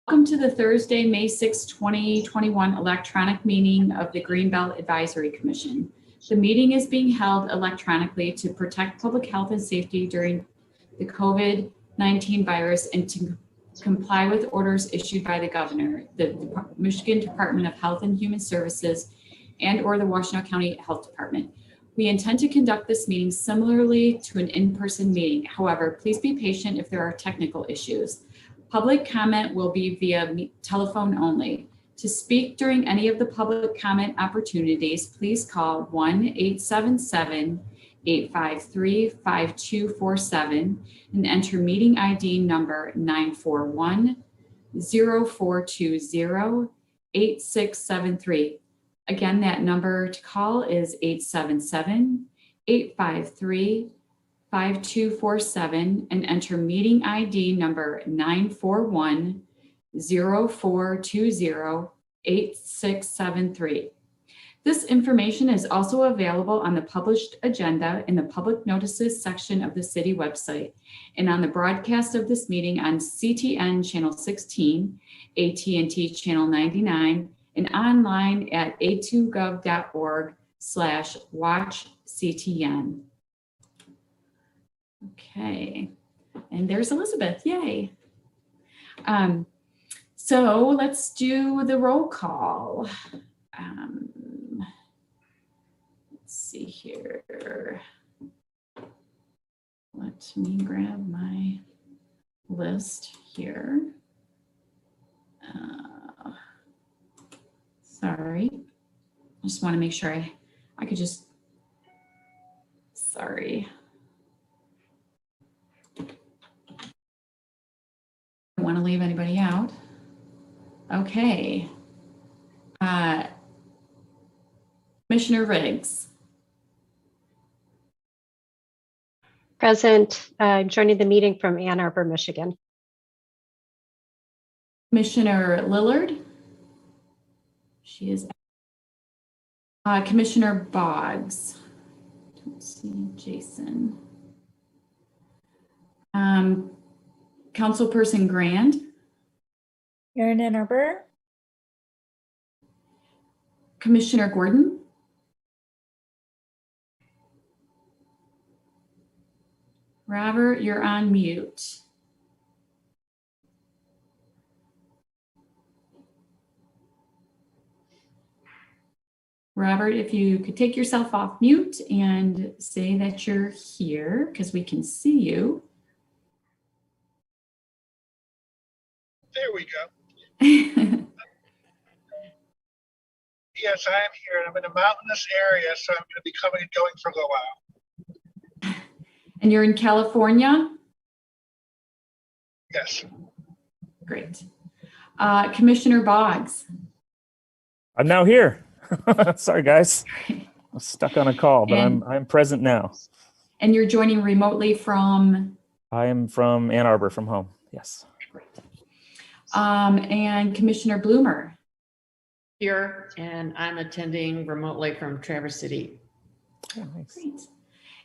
Welcome to the Thursday, May 6, 2021 electronic meeting of the Greenbelt Advisory Commission. The meeting is being held electronically to protect public health and safety during the COVID-19 virus and to comply with orders issued by the governor, the Michigan Department of Health and Human Services, and/or the Washtenaw County Health Department. We intend to conduct this meeting similarly to an in-person meeting. However, please be patient if there are technical issues. Public comment will be via telephone only. To speak during any of the public comment opportunities, please call 1-877-853-5247 and enter meeting ID number 941-0420-8673. Again, that number to call is 877-853-5247 and enter meeting ID number 941-0420-8673. This information is also available on the published agenda in the public notices section of the city website and on the broadcast of this meeting on CTN channel 16, AT&T channel 99, and online at a2gov.org/watchctn. Okay, and there's Elizabeth, yay. So let's do the roll call. Let's see here. Let me grab my list here. Sorry, I just want to make sure I could just, sorry. I don't want to leave anybody out. Okay. Commissioner Riggs. Present. I'm joining the meeting from Ann Arbor, Michigan. Commissioner Lillard. She is. Commissioner Boggs. Don't see Jason. Councilperson Grand. Here in Ann Arbor. Commissioner Gordon. Robert, you're on mute. Robert, if you could take yourself off mute and say that you're here because we can see you. There we go. Yes, I am here. I'm in a mountainous area, so I'm going to be coming and going for a little while. And you're in California? Yes. Great. Commissioner Boggs. I'm now here. Sorry, guys. I'm stuck on a call, but I'm present now. And you're joining remotely from? I am from Ann Arbor, from home. Yes. Great. And Commissioner Bloomer. Here, and I'm attending remotely from Traverse City. Oh, nice. Great.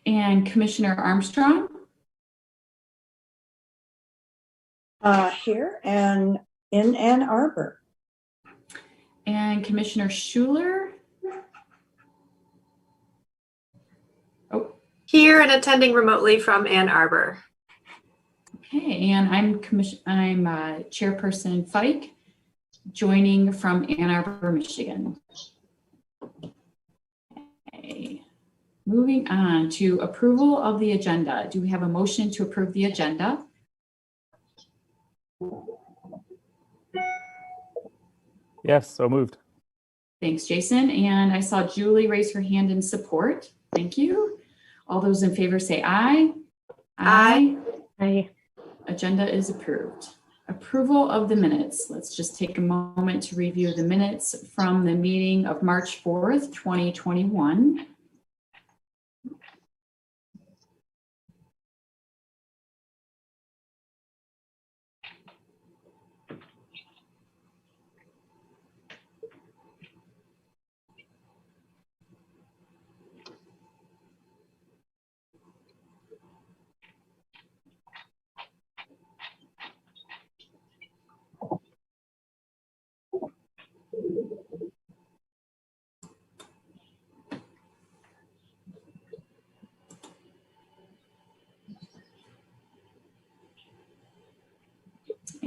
And Commissioner Armstrong. Here and in Ann Arbor. And Commissioner Schuler. Oh. Here and attending remotely from Ann Arbor. Okay, and I'm Chairperson Fike, joining from Ann Arbor, Michigan. Okay. Moving on to approval of the agenda. Do we have a motion to approve the agenda? Yes, so moved. Thanks, Jason. And I saw Julie raise her hand in support. Thank you. All those in favor say aye. Aye. Aye. Agenda is approved. Approval of the minutes. Let's just take a moment to review the minutes from the meeting of March 4th, 2021.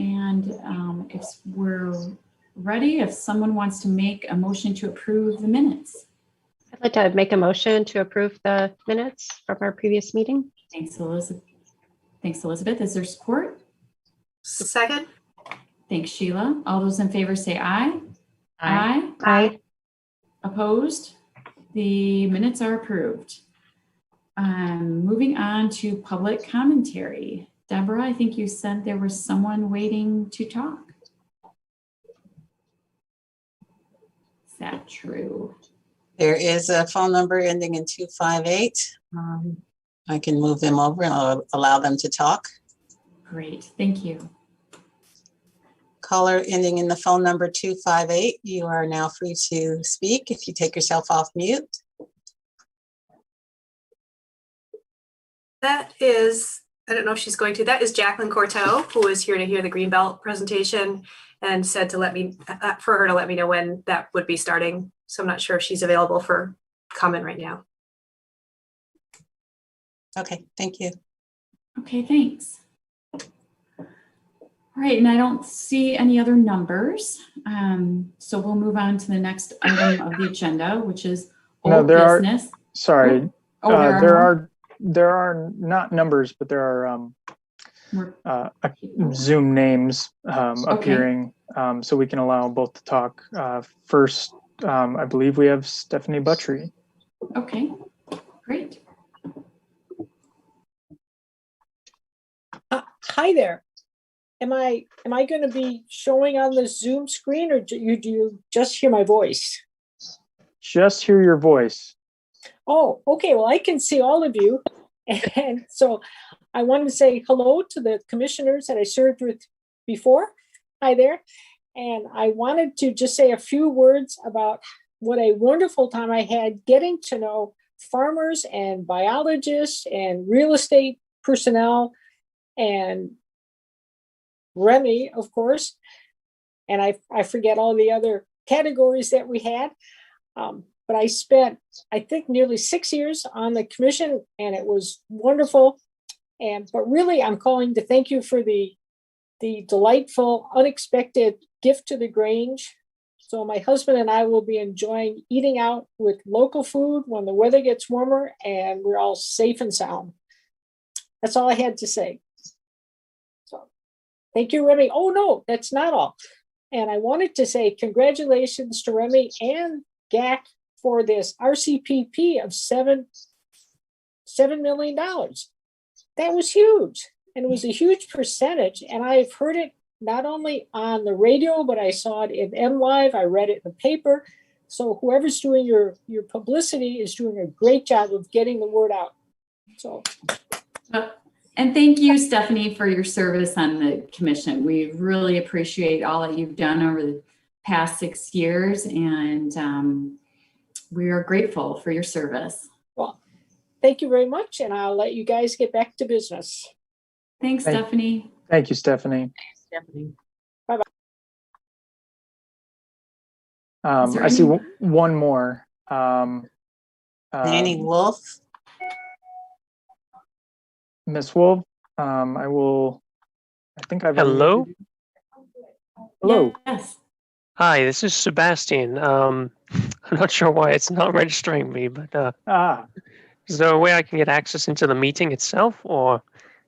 And if we're ready, if someone wants to make a motion to approve the minutes. I'd like to make a motion to approve the minutes from our previous meeting. Thanks, Elizabeth. Thanks, Elizabeth. Is there support? Second. Thanks, Sheila. All those in favor say aye. Aye. Aye. Opposed? The minutes are approved. Moving on to public commentary. Deborah, I think you said there was someone waiting to talk. Is that true? There is a phone number ending in 258. I can move them over and allow them to talk. Great, thank you. Caller ending in the phone number 258, you are now free to speak if you take yourself off mute. That is, I don't know if she's going to, that is Jacqueline Corteau, who is here to hear the Greenbelt presentation and said to let me, for her to let me know when that would be starting. So I'm not sure if she's available for comment right now. Okay, thank you. Okay, thanks. All right, and I don't see any other numbers. So we'll move on to the next item of the agenda, which is old business. Sorry, Oh, there are not numbers, but there are Zoom names appearing, so we can allow both to talk. First, I believe we have Stephanie Buttry. Okay, great. Hi there. Am I going to be showing on the Zoom screen, or do you just hear my voice? Just hear your voice. Oh, okay. Well, I can see all of you. And so I wanted to say hello to the commissioners that I served with before. Hi there. And I wanted to just say a few words about what a wonderful time I had getting to know farmers and biologists and real estate personnel and Remy, of course. And I forget all the other categories that we had. But I spent, I think, nearly 6 years on the commission, and it was wonderful. But really, I'm calling to thank you for the delightful, unexpected gift to the Grange. So my husband and I will be enjoying eating out with local food when the weather gets warmer and we're all safe and sound. That's all I had to say. So thank you, Remy. Oh, no, that's not all. And I wanted to say congratulations to Remy and GAC for this RCPP of $7 million. That was huge. And it was a huge percentage. And I've heard it not only on the radio, but I saw it in MLive. I read it in the paper. So whoever's doing your publicity is doing a great job of getting the word out. So. And thank you, Stephanie, for your service on the commission. We really appreciate all that you've done over the past 6 years. And we are grateful for your service. Well, thank you very much. And I'll let you guys get back to business. Thanks, Stephanie. Thank you, Stephanie. Stephanie. Bye-bye. I see one more. Danny Wolf. Miss Wolf, I think I've. Hello? Hello. Yes. Hi, this is Sebastian. I'm not sure why it's not registering me, but is there a way I can get access into the meeting itself, or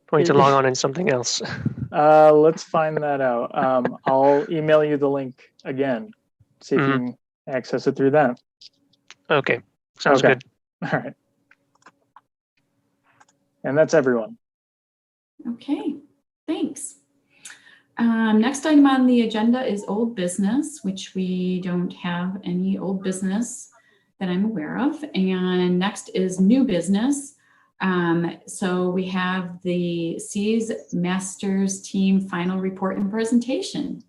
do I need to log on in something else? Let's find that out. I'll email you the link again. See if you can access it through that. Okay, sounds good. All right. And that's everyone. Okay, thanks. Next item on the agenda is old business, which we don't have any old business that I'm aware of. And next is new business. So we have the C's Masters team final report and presentation.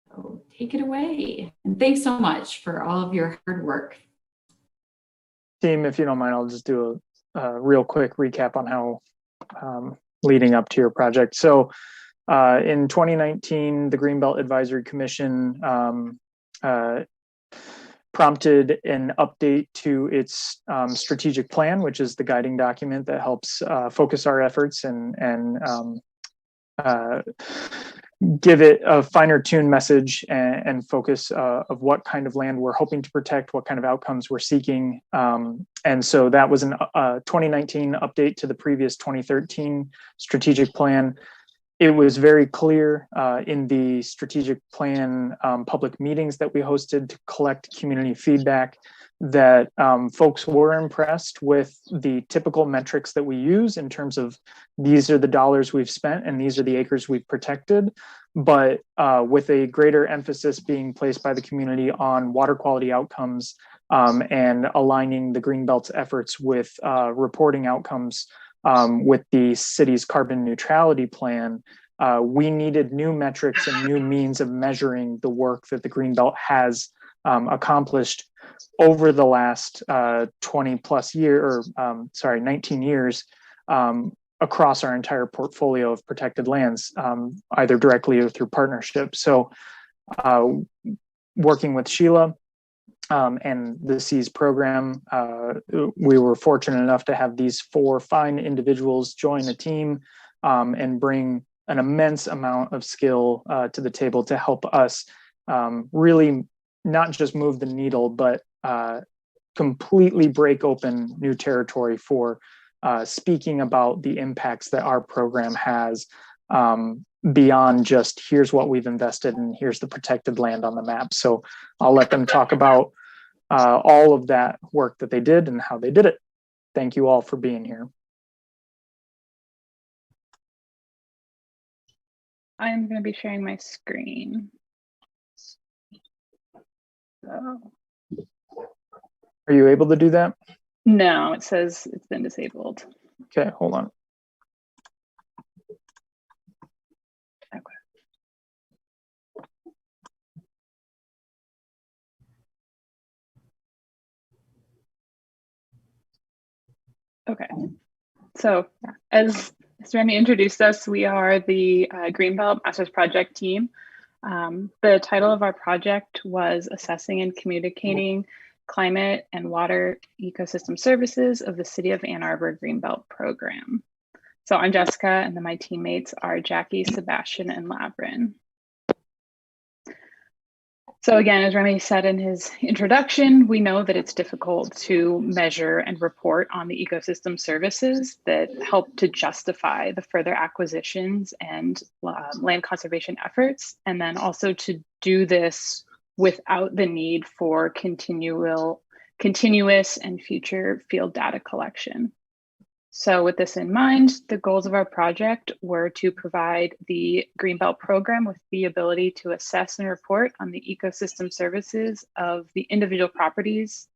So take it away. And thanks so much for all of your hard work. Team, if you don't mind, I'll just do a real quick recap on how leading up to your project. So in 2019, the Greenbelt Advisory Commission prompted an update to its strategic plan, which is the guiding document that helps focus our efforts and give it a finer tuned message and focus of what kind of land we're hoping to protect, what kind of outcomes we're seeking. And so that was a 2019 update to the previous 2013 strategic plan. It was very clear in the strategic plan public meetings that we hosted to collect community feedback that folks were impressed with the typical metrics that we use in terms of these are the dollars we've spent and these are the acres we've protected, but with a greater emphasis being placed by the community on water quality outcomes and aligning the Greenbelt's efforts with reporting outcomes with the city's carbon neutrality plan. We needed new metrics and new means of measuring the work that the Greenbelt has accomplished over the last 20 plus year, or 19 years across our entire portfolio of protected lands, either directly or through partnership. So working with Sheila and the SEAS program, we were fortunate enough to have these 4 fine individuals join a team and bring an immense amount of skill to the table to help us really not just move the needle, but completely break open new territory for speaking about the impacts that our program has beyond just here's what we've invested and here's the protected land on the map. So I'll let them talk about all of that work that they did and how they did it. Thank you all for being here. I'm going to be sharing my screen. So. Are you able to do that? No, it says it's been disabled. Okay, hold on. Okay, so as Remy introduced us, we are the Greenbelt Masters Project team. The title of our project was Assessing and Communicating Climate and Water Ecosystem Services of the City of Ann Arbor Greenbelt Program. So I'm Jessica, and then my teammates are Jackie, Sebastian, and Lavrin. So again, as Remy said in his introduction, we know that it's difficult to measure and report on the ecosystem services that help to justify the further acquisitions and land conservation efforts, and then also to do this without the need for continuous and future field data collection. So with this in mind, the goals of our project were to provide the Greenbelt program with the ability to assess and report on the ecosystem services of the individual properties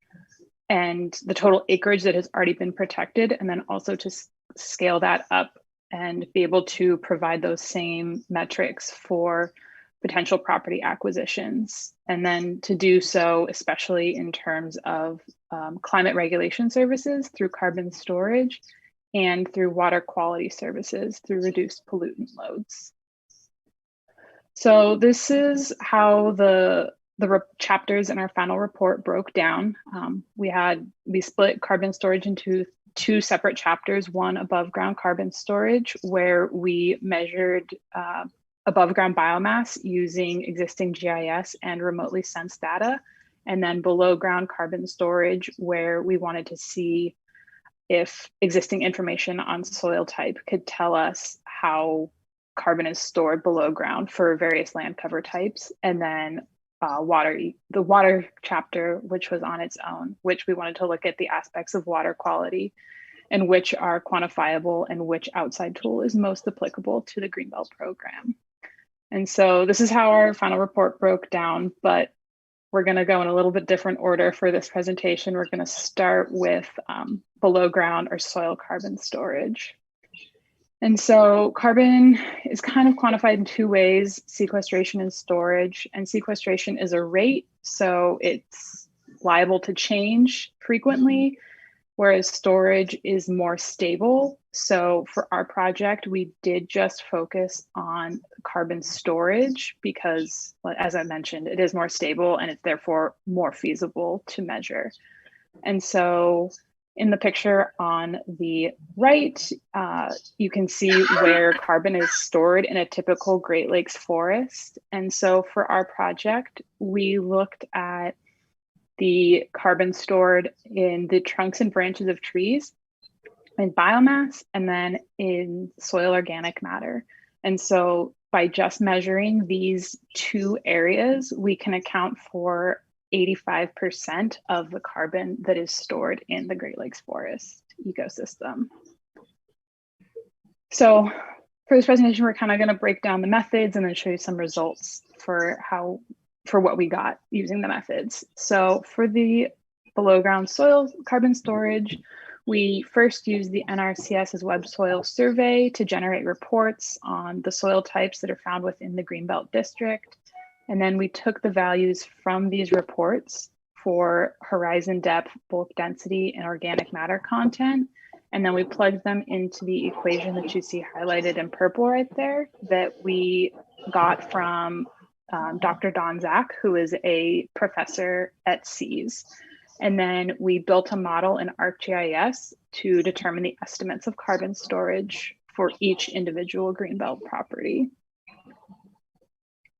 and the total acreage that has already been protected, and then also to scale that up and be able to provide those same metrics for potential property acquisitions. And then to do so, especially in terms of climate regulation services through carbon storage and through water quality services through reduced pollutant loads. So this is how the chapters in our final report broke down. We split carbon storage into 2 separate chapters, one above ground carbon storage, where we measured above ground biomass using existing GIS and remotely sensed data, and then below ground carbon storage, where we wanted to see if existing information on soil type could tell us how carbon is stored below ground for various land cover types, and then the water chapter, which was on its own, which we wanted to look at the aspects of water quality and which are quantifiable and which outside tool is most applicable to the Greenbelt program. And so this is how our final report broke down, but we're going to go in a little bit different order for this presentation. We're going to start with below ground or soil carbon storage. And so carbon is kind of quantified in 2 ways, sequestration and storage. And sequestration is a rate, so it's liable to change frequently, whereas storage is more stable. So for our project, we did just focus on carbon storage because, as I mentioned, it is more stable and it's therefore more feasible to measure. And so In the picture on the right, you can see where carbon is stored in a typical Great Lakes forest. And so for our project, we looked at the carbon stored in the trunks and branches of trees, in biomass, and then in soil organic matter. And so by just measuring these two areas, we can account for 85% of the carbon that is stored in the Great Lakes forest ecosystem. So for this presentation, we're kind of going to break down the methods and then show you some results for what we got using the methods. So for the below ground soil carbon storage, we first used the NRCS's web soil survey to generate reports on the soil types that are found within the Greenbelt district. And then we took the values from these reports for horizon depth, bulk density, and organic matter content. And then we plugged them into the equation that you see highlighted in purple right there that we got from Dr. Don Zach, who is a professor at SEAS. And then we built a model in ArcGIS to determine the estimates of carbon storage for each individual Greenbelt property.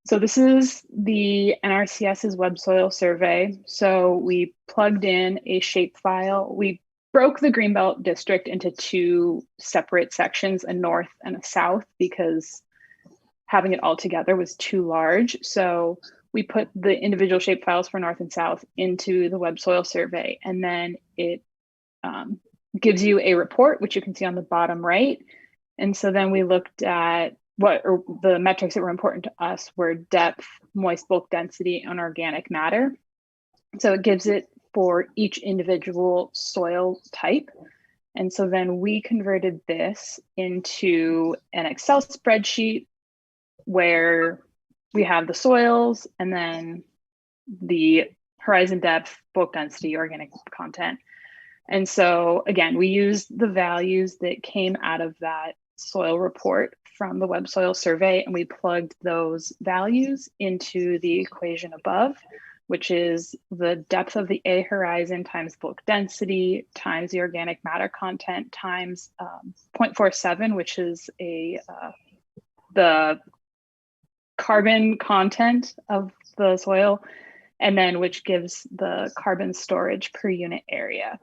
So this is the NRCS's web soil survey. So we plugged in a shapefile. We broke the Greenbelt district into two separate sections, a north and a south, because having it all together was too large. So we put the individual shapefiles for north and south into the web soil survey, and then it gives you a report, which you can see on the bottom right. And so then we looked at the metrics that were important to us were depth, moist bulk density, and organic matter. So it gives it for each individual soil type. And so then we converted this into an Excel spreadsheet where we have the soils and then the horizon depth, bulk density, organic content. And so again, we used the values that came out of that soil report from the web soil survey, and we plugged those values into the equation above, which is the depth of the A horizon times bulk density times the organic matter content times 0.47, which is the carbon content of the soil, and then which gives the carbon storage per unit area.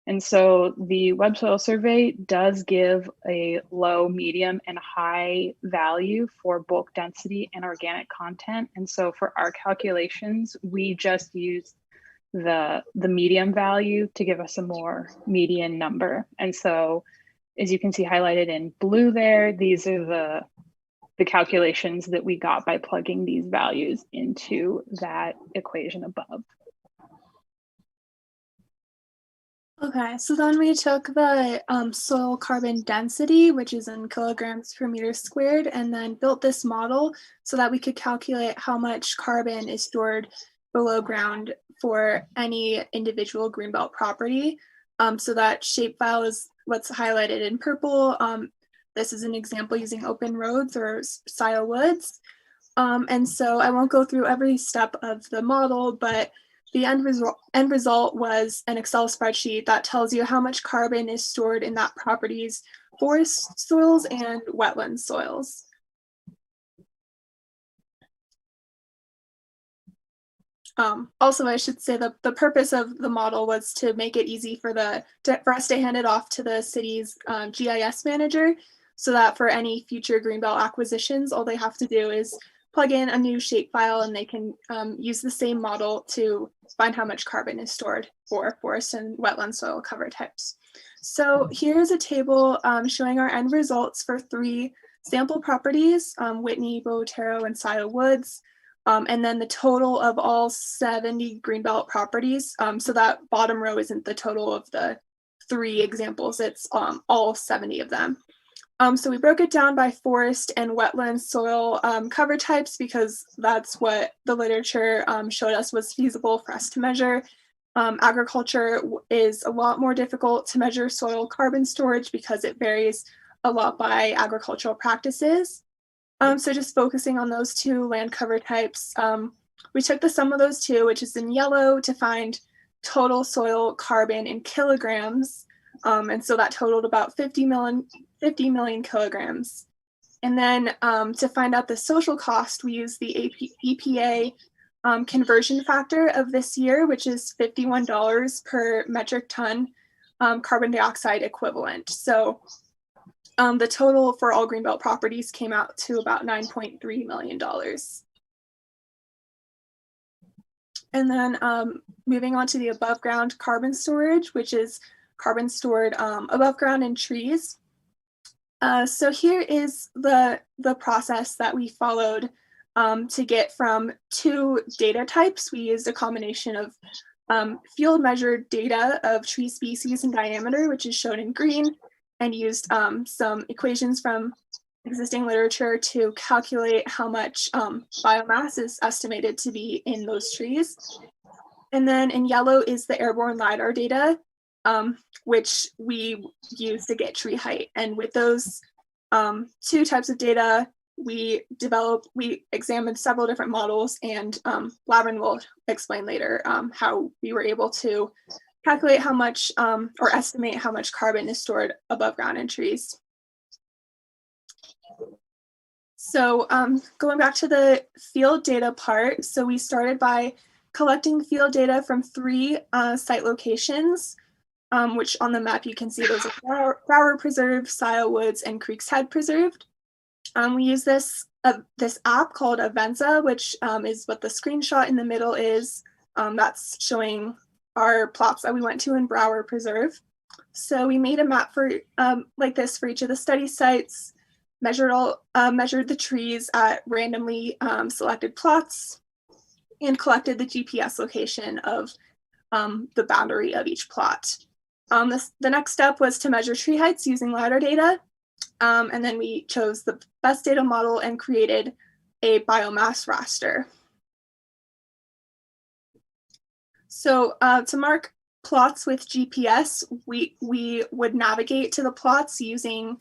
And so the web soil survey does give a low, medium, and high value for bulk density and organic content. And so for our calculations, we just used the medium value to give us a more median number. And so as you can see highlighted in blue there, these are the calculations that we got by plugging these values into that equation above. Okay, so then we took the soil carbon density, which is in kilograms per meter squared, and then built this model so that we could calculate how much carbon is stored below ground for any individual Greenbelt property. So that shapefile is what's highlighted in purple. This is an example using open roads or silo woods. And so I won't go through every step of the model, but the end result was an Excel spreadsheet that tells you how much carbon is stored in that property's forest soils and wetland soils. Also, I should say that the purpose of the model was to make it easy for us to hand it off to the city's GIS manager, so that for any future Greenbelt acquisitions, all they have to do is plug in a new shapefile and they can use the same model to find how much carbon is stored for forest and wetland soil cover types. So here's a table showing our end results for 3 sample properties, Whitney, Botero, and Scio Woods, and then the total of all 70 Greenbelt properties. So that bottom row isn't the total of the 3 examples, it's all 70 of them. So we broke it down by forest and wetland soil cover types because that's what the literature showed us was feasible for us to measure. Agriculture is a lot more difficult to measure soil carbon storage because it varies a lot by agricultural practices. So just focusing on those 2 land cover types, we took the sum of those 2, which is in yellow, to find total soil carbon in kilograms. And so that totaled about 50 million kilograms. And then to find out the social cost, we use the EPA conversion factor of this year, which is $51 per metric ton carbon dioxide equivalent. So the total for all Greenbelt properties came out to about $9.3 million. And then moving on to the above ground carbon storage, which is carbon stored above ground in trees. So here is the process that we followed to get from two data types. We used a combination of field measured data of tree species and diameter, which is shown in green, and used some equations from existing literature to calculate how much biomass is estimated to be in those trees. And then in yellow is the airborne LiDAR data, which we use to get tree height. And with those two types of data, we examined several different models, and Lavin will explain later how we were able to calculate how much or estimate how much carbon is stored above ground in trees. So going back to the field data part, so we started by collecting field data from 3 site locations, which on the map you can see those are Brower Preserve, Sile Woods, and Creeks Head Preserved. We use this app called Avenza, which is what the screenshot in the middle is. That's showing our plots that we went to in Brower Preserve. So we made a map for like this for each of the study sites, measured the trees at randomly selected plots, and collected the GPS location of the boundary of each plot. The next step was to measure tree heights using LiDAR data. And then we chose the best data model and created a biomass raster. So to mark plots with GPS, we would navigate to the plots using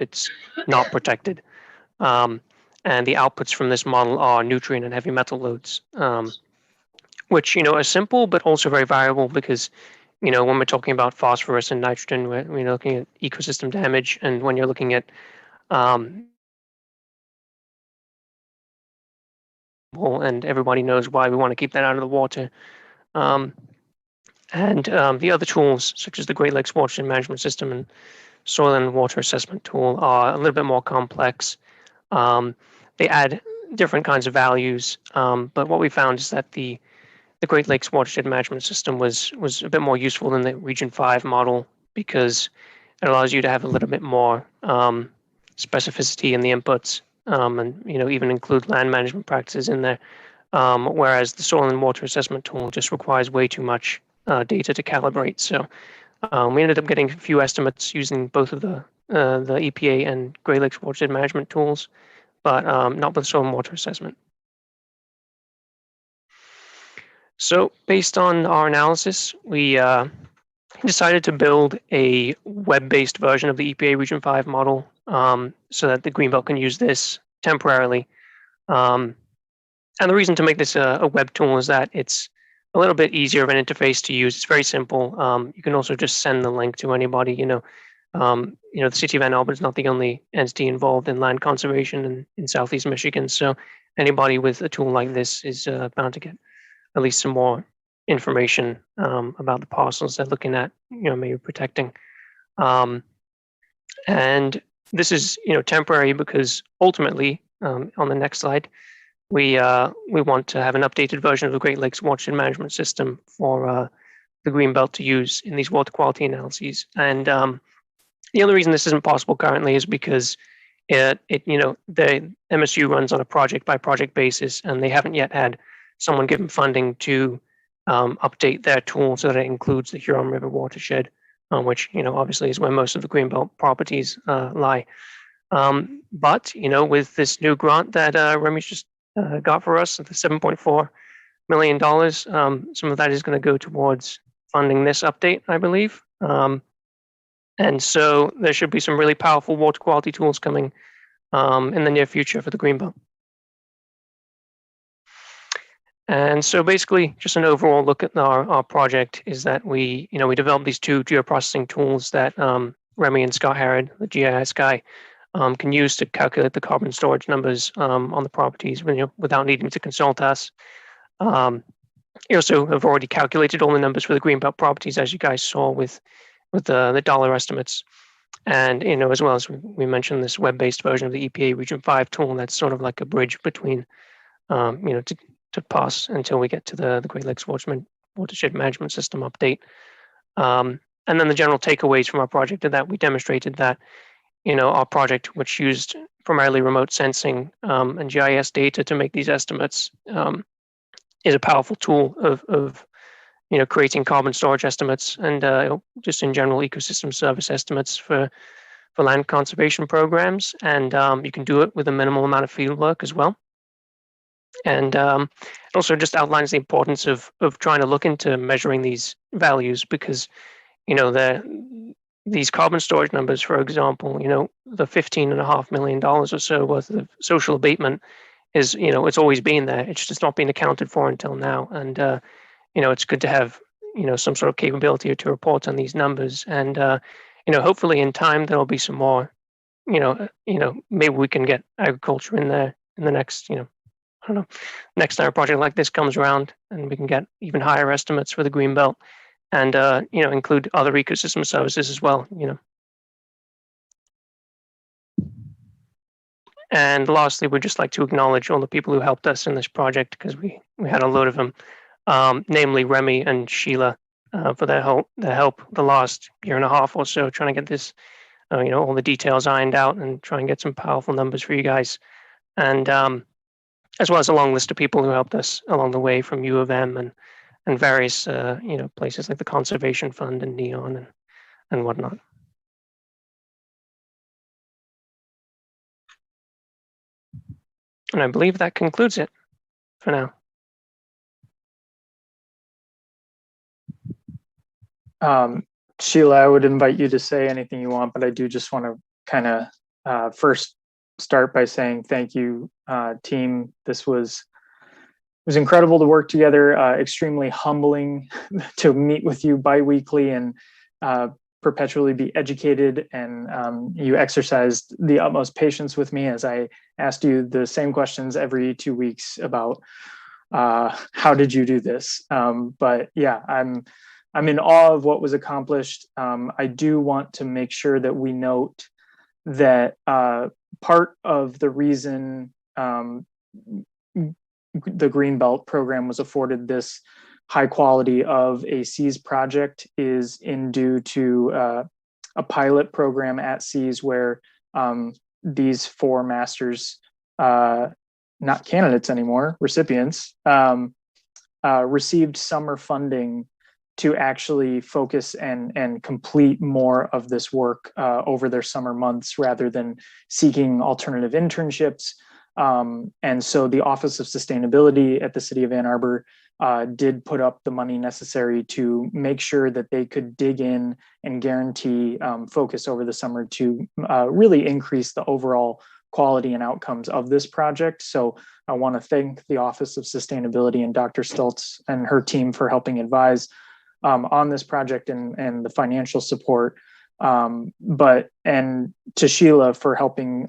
it's not protected. And the outputs from this model are nutrient and heavy metal loads, which, are simple, but also very variable because, when we're talking about phosphorus and nitrogen, we're looking at ecosystem damage. And when you're looking at and everybody knows why we want to keep that out of the water. The other tools, such as the Great Lakes Watershed Management System and Soil and Water Assessment Tool, are a little bit more complex. They add different kinds of values, but what we found is that the Great Lakes Watershed Management System was a bit more useful than the Region 5 model because it allows you to have a little bit more specificity in the inputs, and even include land management practices in there. Whereas the Soil and Water Assessment Tool just requires way too much data to calibrate. So we ended up getting a few estimates using both of the EPA and Great Lakes Watershed Management tools, but not with soil and water assessment. So based on our analysis, we decided to build a web-based version of the EPA Region 5 model so that the Greenbelt can use this temporarily. And the reason to make this a web tool is that it's a little bit easier of an interface to use. It's very simple. You can also just send the link to anybody. The city of Ann Arbor is not the only entity involved in land conservation in Southeast Michigan. So anybody with a tool like this is bound to get at least some more information about the parcels they're looking at, maybe protecting. And this is, temporary because ultimately, on the next slide, we want to have an updated version of the Great Lakes Watershed Management System for the Greenbelt to use in these water quality analyses. And the only reason this isn't possible currently is because the MSU runs on a project by project basis, and they haven't yet had someone give them funding to update their tool so that it includes the Huron River watershed, which obviously is where most of the Greenbelt properties lie. But with this new grant that Remy's just got for us, the $7.4 million, some of that is going to go towards funding this update, I believe. And so there should be some really powerful water quality tools coming in the near future for the Greenbelt. And so basically, just an overall look at our project is that we developed these two geoprocessing tools that Remy and Scott Harrod, the GIS guy, can use to calculate the carbon storage numbers on the properties without needing to consult us. You also have already calculated all the numbers for the Greenbelt properties, as you guys saw with the dollar estimates. And as well as we mentioned this web-based version of the EPA Region 5 tool that's sort of like a bridge between to pass until we get to the Great Lakes Watershed Management System update. And then the general takeaways from our project are that we demonstrated that our project, which used primarily remote sensing and GIS data to make these estimates, is a powerful tool of creating carbon storage estimates and just in general ecosystem service estimates for land conservation programs. And you can do it with a minimal amount of field work as well. And it also just outlines the importance of trying to look into measuring these values because, these carbon storage numbers, for example, the $15.5 million or so worth of social abatement is, it's always been there. It's just not been accounted for until now. And, it's good to have, some sort of capability to report on these numbers. And, hopefully in time, there'll be some more, maybe we can get agriculture in there in the next, I don't know, next time a project like this comes around and we can get even higher estimates for the Greenbelt and, include other ecosystem services as well, And lastly, we'd just like to acknowledge all the people who helped us in this project because we had a load of them, namely Remy and Sheila for their help the last year and a half or so, trying to get this, all the details ironed out and try and get some powerful numbers for you guys. And as well as a long list of people who helped us along the way from U of M and various, places like the Conservation Fund and NEON and whatnot. And I believe that concludes it for now. Sheila, I would invite you to say anything you want, but I do just want to kind of first start by saying thank you, team. This was incredible to work together, extremely humbling to meet with you bi-weekly and perpetually be educated. And you exercised the utmost patience with me as I asked you the same questions every 2 weeks about how did you do this? But yeah, I'm in awe of what was accomplished. I do want to make sure that we note that part of the reason the Greenbelt program was afforded this high quality of a SEAS project is due to a pilot program at SEAS where these 4 masters, not candidates anymore, recipients, received summer funding to actually focus and complete more of this work over their summer months rather than seeking alternative internships. And so the Office of Sustainability at the City of Ann Arbor did put up the money necessary to make sure that they could dig in and guarantee focus over the summer to really increase the overall quality and outcomes of this project. So I want to thank the Office of Sustainability and Dr. Stultz and her team for helping advise on this project and the financial support. And to Sheila for helping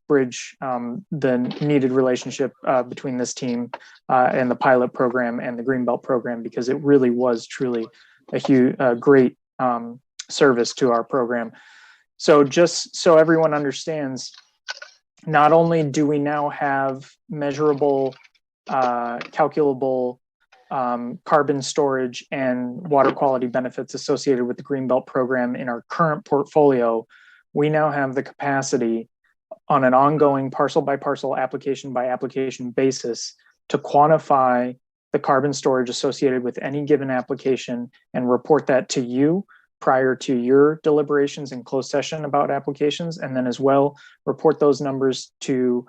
bridge the needed relationship between this team and the pilot program and the Greenbelt program, because it really was truly a great service to our program. So just so everyone understands, not only do we now have measurable, calculable carbon storage and water quality benefits associated with the Greenbelt program in our current portfolio, we now have the capacity on an ongoing parcel by parcel, application by application basis to quantify the carbon storage associated with any given application and report that to you prior to your deliberations in closed session about applications, and then as well report those numbers to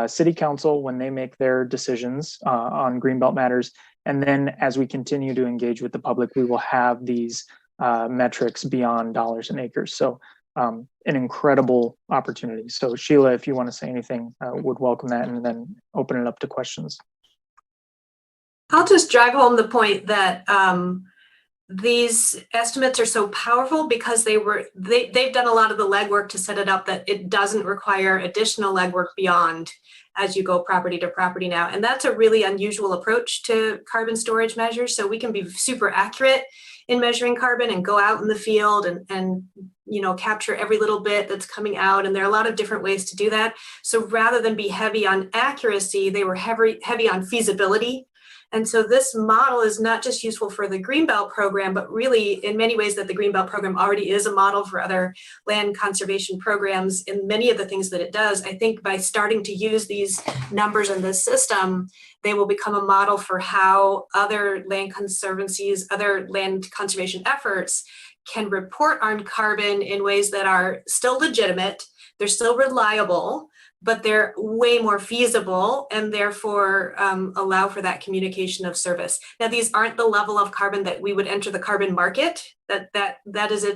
City Council when they make their decisions on Greenbelt matters. And then as we continue to engage with the public, we will have these metrics beyond dollars and acres. So an incredible opportunity. So Sheila, if you want to say anything, would welcome that, and then open it up to questions. I'll just drive home the point that these estimates are so powerful because they've done a lot of the legwork to set it up that it doesn't require additional legwork beyond as you go property to property now. And that's a really unusual approach to carbon storage measures. So we can be super accurate in measuring carbon and go out in the field and capture every little bit that's coming out. And there are a lot of different ways to do that. So rather than be heavy on accuracy, they were heavy on feasibility. And so this model is not just useful for the Greenbelt program, but really in many ways that the Greenbelt program already is a model for other land conservation programs in many of the things that it does. I think by starting to use these numbers in this system, they will become a model for how other land conservancies, other land conservation efforts can report on carbon in ways that are still legitimate, they're still reliable, but they're way more feasible and therefore allow for that communication of service. Now, these aren't the level of carbon that we would enter the carbon market. That is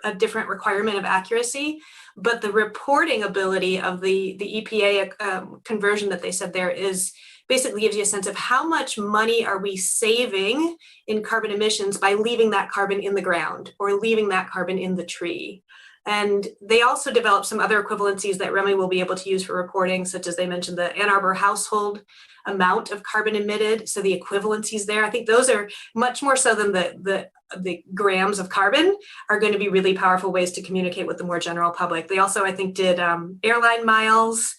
a different requirement of accuracy, but the reporting ability of the EPA conversion that they said there is basically gives you a sense of how much money are we saving in carbon emissions by leaving that carbon in the ground or leaving that carbon in the tree. And they also developed some other equivalencies that Remy will be able to use for reporting, such as they mentioned the Ann Arbor household amount of carbon emitted. So the equivalencies there, I think those are much more so than the grams of carbon are going to be really powerful ways to communicate with the more general public. They also, I think, did airline miles,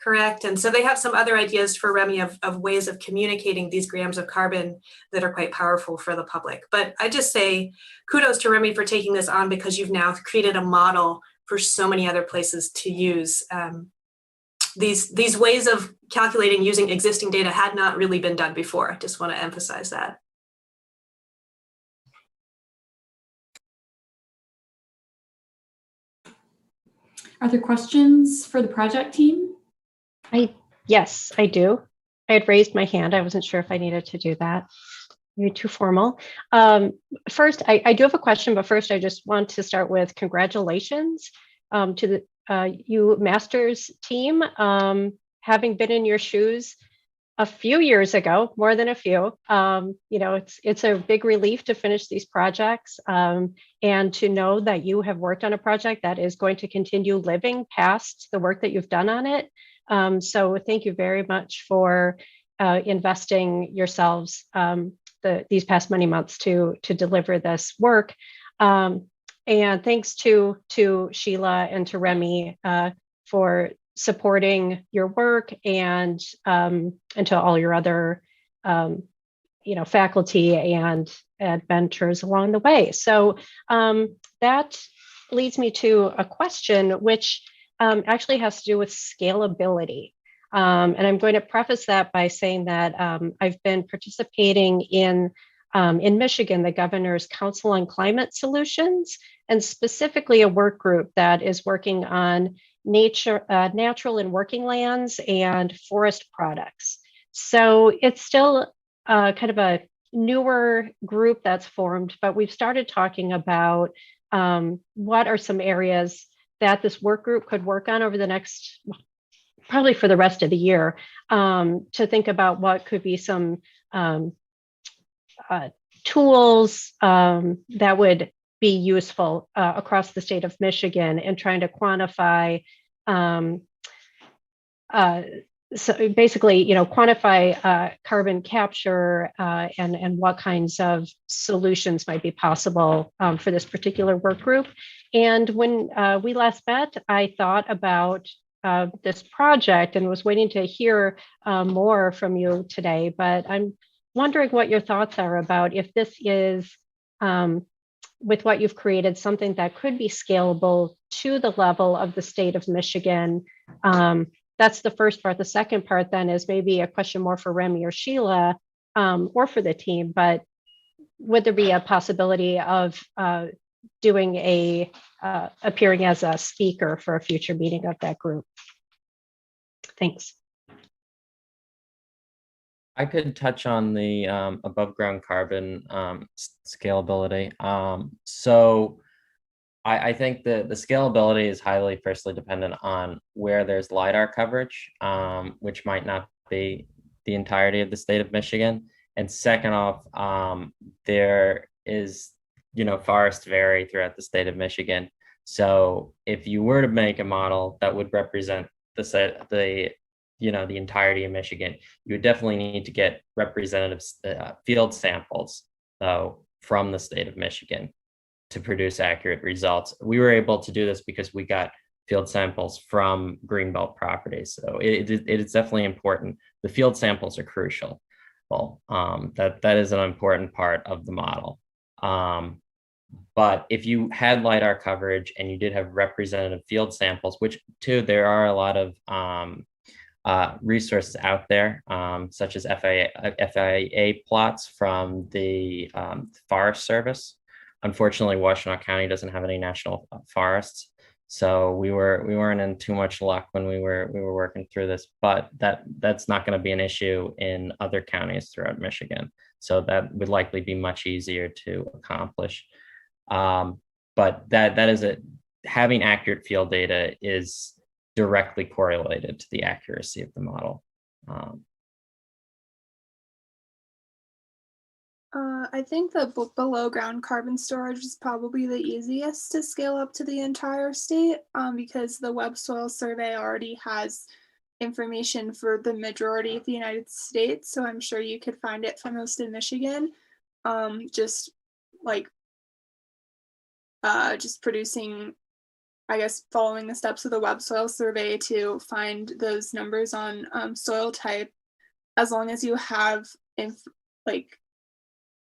correct? And so they have some other ideas for Remy of ways of communicating these grams of carbon that are quite powerful for the public. But I just say kudos to Remy for taking this on because you've now created a model for so many other places to use. These ways of calculating using existing data had not really been done before. I just want to emphasize that. Are there questions for the project team? Yes, I do. I had raised my hand. I wasn't sure if I needed to do that. Maybe too formal. First, I do have a question, but first I just want to start with congratulations to you masters team, having been in your shoes a few years ago, more than a few. It's a big relief to finish these projects, and to know that you have worked on a project that is going to continue living past the work that you've done on it. So thank you very much for investing yourselves these past many months to deliver this work. And thanks to Sheila and to Remy for supporting your work, and to all your other faculty and mentors along the way. So that leads me to a question which actually has to do with scalability. And I'm going to preface that by saying that I've been participating in Michigan, the Governor's Council on Climate Solutions, and specifically a work group that is working on natural and working lands and forest products. So it's still kind of a newer group that's formed, but we've started talking about what are some areas that this work group could work on over the next, probably for the rest of the year, to think about what could be some tools that would be useful across the state of Michigan in trying to quantify, so basically, quantify carbon capture and what kinds of solutions might be possible for this particular work group. And when we last met, I thought about this project and was waiting to hear more from you today, but I'm wondering what your thoughts are about if this is, with what you've created, something that could be scalable to the level of the state of Michigan. That's the first part. The second part then is maybe a question more for Remy or Sheila, or for the team, but would there be a possibility of doing appearing as a speaker for a future meeting of that group? Thanks. I could touch on the above ground carbon scalability. So I think the scalability is highly firstly dependent on where there's LiDAR coverage, which might not be the entirety of the state of Michigan. And second off, there is, forests vary throughout the state of Michigan. So if you were to make a model that would represent the entirety of Michigan, you would definitely need to get representative field samples from the state of Michigan to produce accurate results. We were able to do this because we got field samples from Greenbelt properties. So it is definitely important. The field samples are crucial. Well, that is an important part of the model. But if you had LiDAR coverage and you did have representative field samples, which too, there are a lot of resources out there, such as FIA plots from the Forest Service. Unfortunately, Washtenaw County doesn't have any national forests, so we weren't in too much luck when we were working through this. But that's not going to be an issue in other counties throughout Michigan, so that would likely be much easier to accomplish. But that is having accurate field data is directly correlated to the accuracy of the model. I think the below ground carbon storage is probably the easiest to scale up to the entire state, because the Web Soil Survey already has information for the majority of the United States. So I'm sure you could find it for most of Michigan. Just producing, I guess, following the steps of the Web Soil Survey to find those numbers on soil type, as long as you have,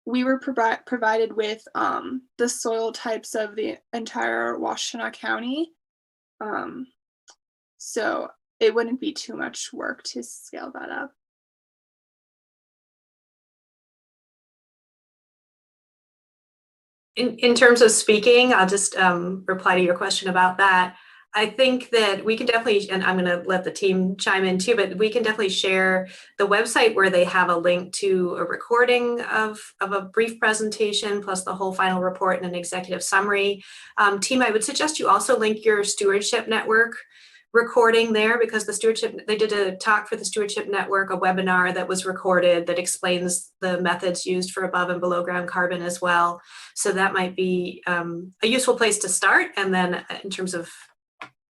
we were provided with the soil types of the entire Washtenaw County. So it wouldn't be too much work to scale that up. In terms of speaking, I'll just reply to your question about that. I think that we can definitely, and I'm going to let the team chime in too, but we can definitely share the website where they have a link to a recording of a brief presentation plus the whole final report and an executive summary. Team, I would suggest you also link your Stewardship Network recording there, because they did a talk for the Stewardship Network, a webinar that was recorded that explains the methods used for above and below ground carbon as well. So that might be a useful place to start. And then in terms of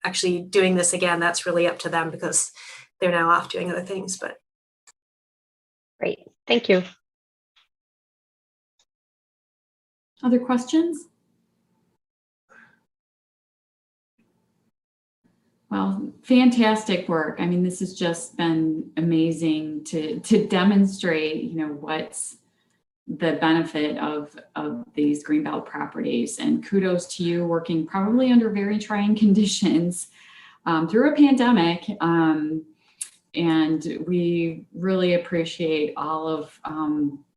actually doing this again, that's really up to them because they're now off doing other things. But Great, thank you. Other questions? Well, fantastic work. I mean, this has just been amazing to demonstrate, you know, what's the benefit of these Greenbelt properties. And kudos to you working probably under very trying conditions through a pandemic. And we really appreciate all of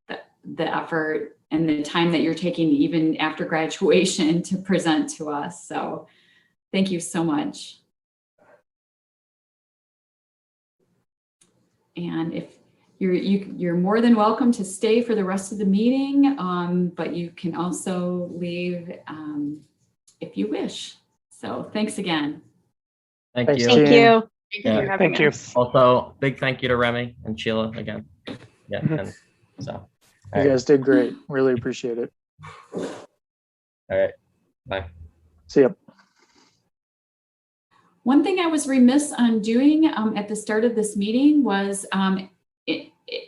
the effort and the time that you're taking even after graduation to present to us. So thank you so much. And if you're more than welcome to stay for the rest of the meeting, but you can also leave if you wish. So thanks again. Thank you. Thank you. Yeah. Thank you. Also, big thank you to Remy and Sheila again. Yeah. And so You guys did great. Really appreciate it. all right. Bye. See ya. One thing I was remiss on doing at the start of this meeting was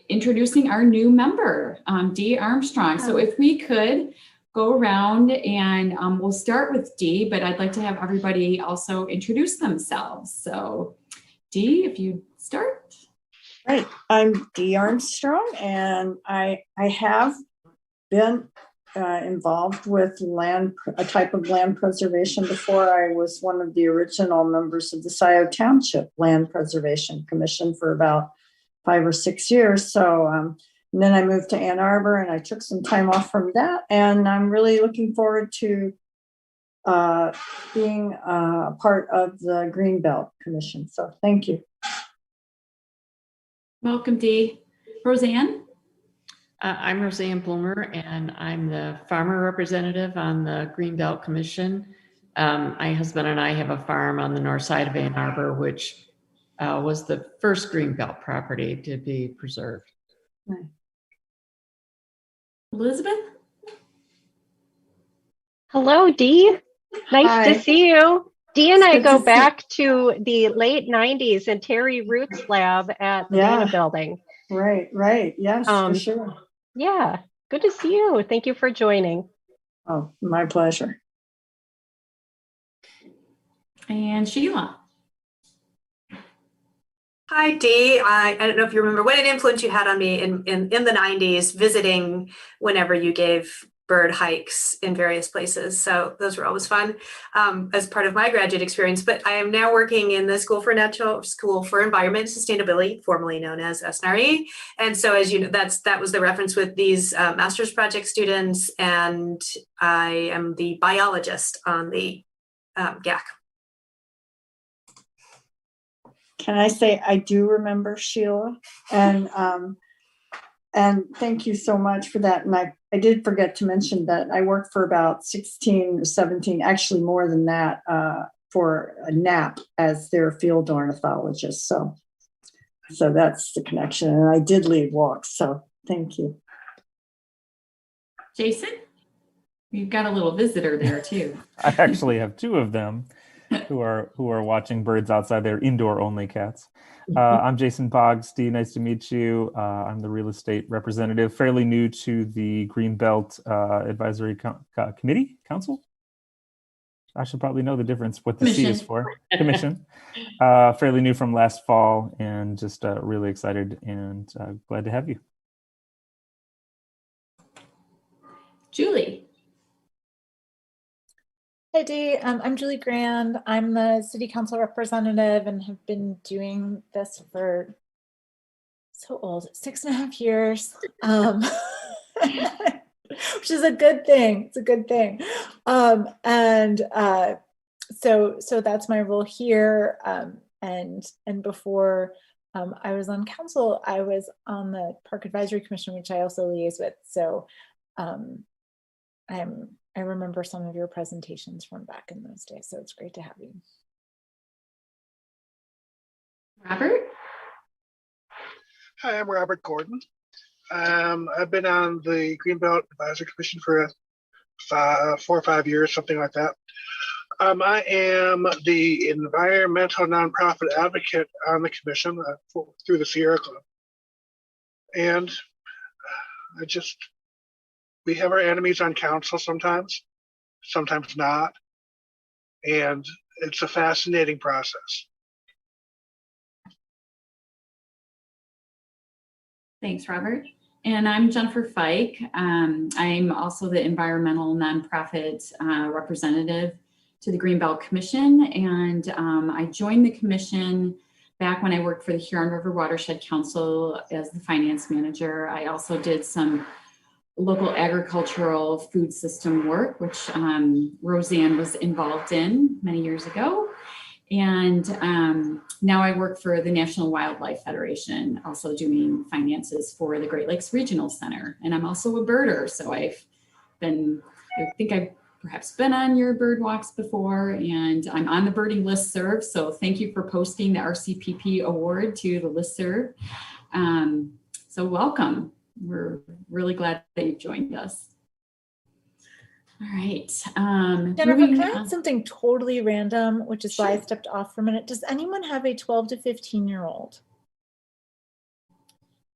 introducing our new member, Dee Armstrong. So if we could go around and we'll start with Dee, but I'd like to have everybody also introduce themselves. So Dee, if you start. Right, I'm Dee Armstrong, and I have been involved with a type of land preservation before. I was one of the original members of the Scioto Township Land Preservation Commission for about 5 or 6 years. So and then I moved to Ann Arbor, and I took some time off from that, and I'm really looking forward to being a part of the Greenbelt Commission. So thank you. Welcome, Dee. Roseanne? I'm Roseanne Bloomer, and I'm the farmer representative on the Greenbelt Commission. My husband and I have a farm on the north side of Ann Arbor, which was the first Greenbelt property to be preserved. Elizabeth? Hello, Dee. Nice Hi. to see you. Dee and I Good go to see- back to the late 90s in Terry Root's lab at the Yeah. Dana building. Right. Yes, for sure. Yeah, good to see you. Thank you for joining. Oh, my pleasure. And Sheila? hi, Dee. I don't know if you remember what an influence you had on me in the 90s, visiting whenever you gave bird hikes in various places. So those were always fun as part of my graduate experience. But I am now working in the School for Environment and Sustainability, formerly known as SNRE. And so, as you know, that was the reference with these master's project students. And I am the biologist on the GAC. Can I say I do remember, Sheila, and thank you so much for that. And I did forget to mention that I worked for about 16 or 17, actually more than that, for a NAP as their field ornithologist. So that's the connection. And I did lead walks. So thank you. Jason? You've got a little visitor there too. I actually have two of them who are watching birds outside. They're indoor only cats. I'm Jason Boggs. Dee, nice to meet you. I'm the real estate representative, fairly new to the Greenbelt Advisory Committee Council. I should probably know the difference what the C is for. Commission. Fairly new from last fall, and just really excited and glad to have you. Julie. Hi, Dee. I'm Julie Grand. I'm the city council representative and have been doing this for so old, 6.5 years, which is a good thing. It's a good thing. so that's my role here. And before I was on council, I was on the Park Advisory Commission, which I also liaise with. So I remember some of your presentations from back in those days. So it's great to have you. Robert? Hi, I'm Robert Gordon. I've been on the Greenbelt Advisory Commission for 4 or 5 years, something like that. I am the environmental nonprofit advocate on the commission through the Sierra Club. And we have our enemies on council sometimes not. And it's a fascinating process. Thanks, Robert. And I'm Jennifer Fike. I'm also the environmental nonprofit representative to the Greenbelt Commission. And I joined the commission back when I worked for the Huron River Watershed Council as the finance manager. I also did some local agricultural food system work, which Roseanne was involved in many years ago. And now I work for the National Wildlife Federation, also doing finances for the Great Lakes Regional Center. And I'm also a birder. So I think I've perhaps been on your bird walks before, and I'm on the birding listserv. So thank you for posting the RCPP award to the listserv. So welcome. We're really glad that you've joined us. All right. Jennifer, can I add something totally random, which is why I stepped off for a minute? Does anyone have a 12 to 15-year-old?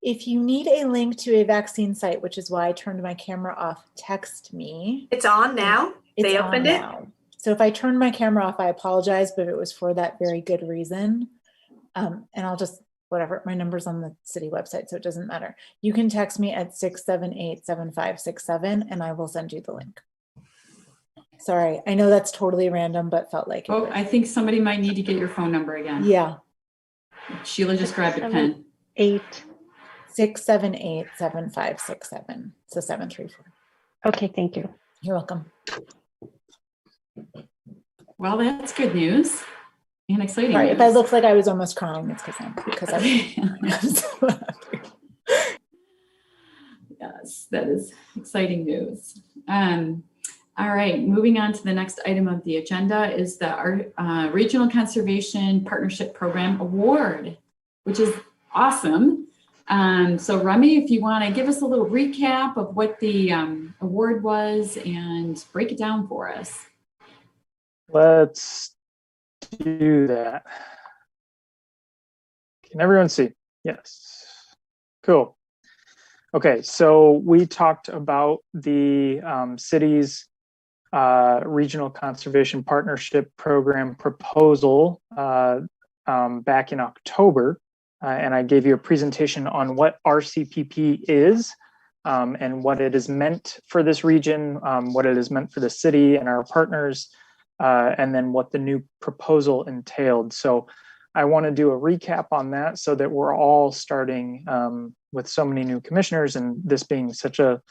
If you need a link to a vaccine site, which is why I turned my camera off, text me. It's on now? They opened it? Now. So if I turned my camera off, I apologize, but it was for that very good reason. And I'll just, whatever, my number's on the city website, so it doesn't matter. You can text me at 678-7567 and I will send you the link. Sorry, I know that's totally random, but felt like it. Oh, I think somebody might need to get your phone number again. Yeah. Sheila just grabbed a pen. 678-7567. So 734. Okay, thank you. You're welcome. Well, that's good news and exciting. Sorry, news. if I looked like I was almost crying, it's because I'm so happy. Yes, that is exciting news. All right, moving on to the next item of the agenda is the Regional Conservation Partnership Program Award, which is awesome. So Remy, if you want to give us a little recap of what the award was and break it down for us. Let's do that. Can everyone see? Yes. Cool. Okay, so we talked about the city's Regional Conservation Partnership Program proposal back in October, and I gave you a presentation on what RCPP is and what it is meant for this region, what it is meant for the city and our partners, and then what the new proposal entailed. So I want to do a recap on that so that we're all starting with so many new commissioners, and this being such a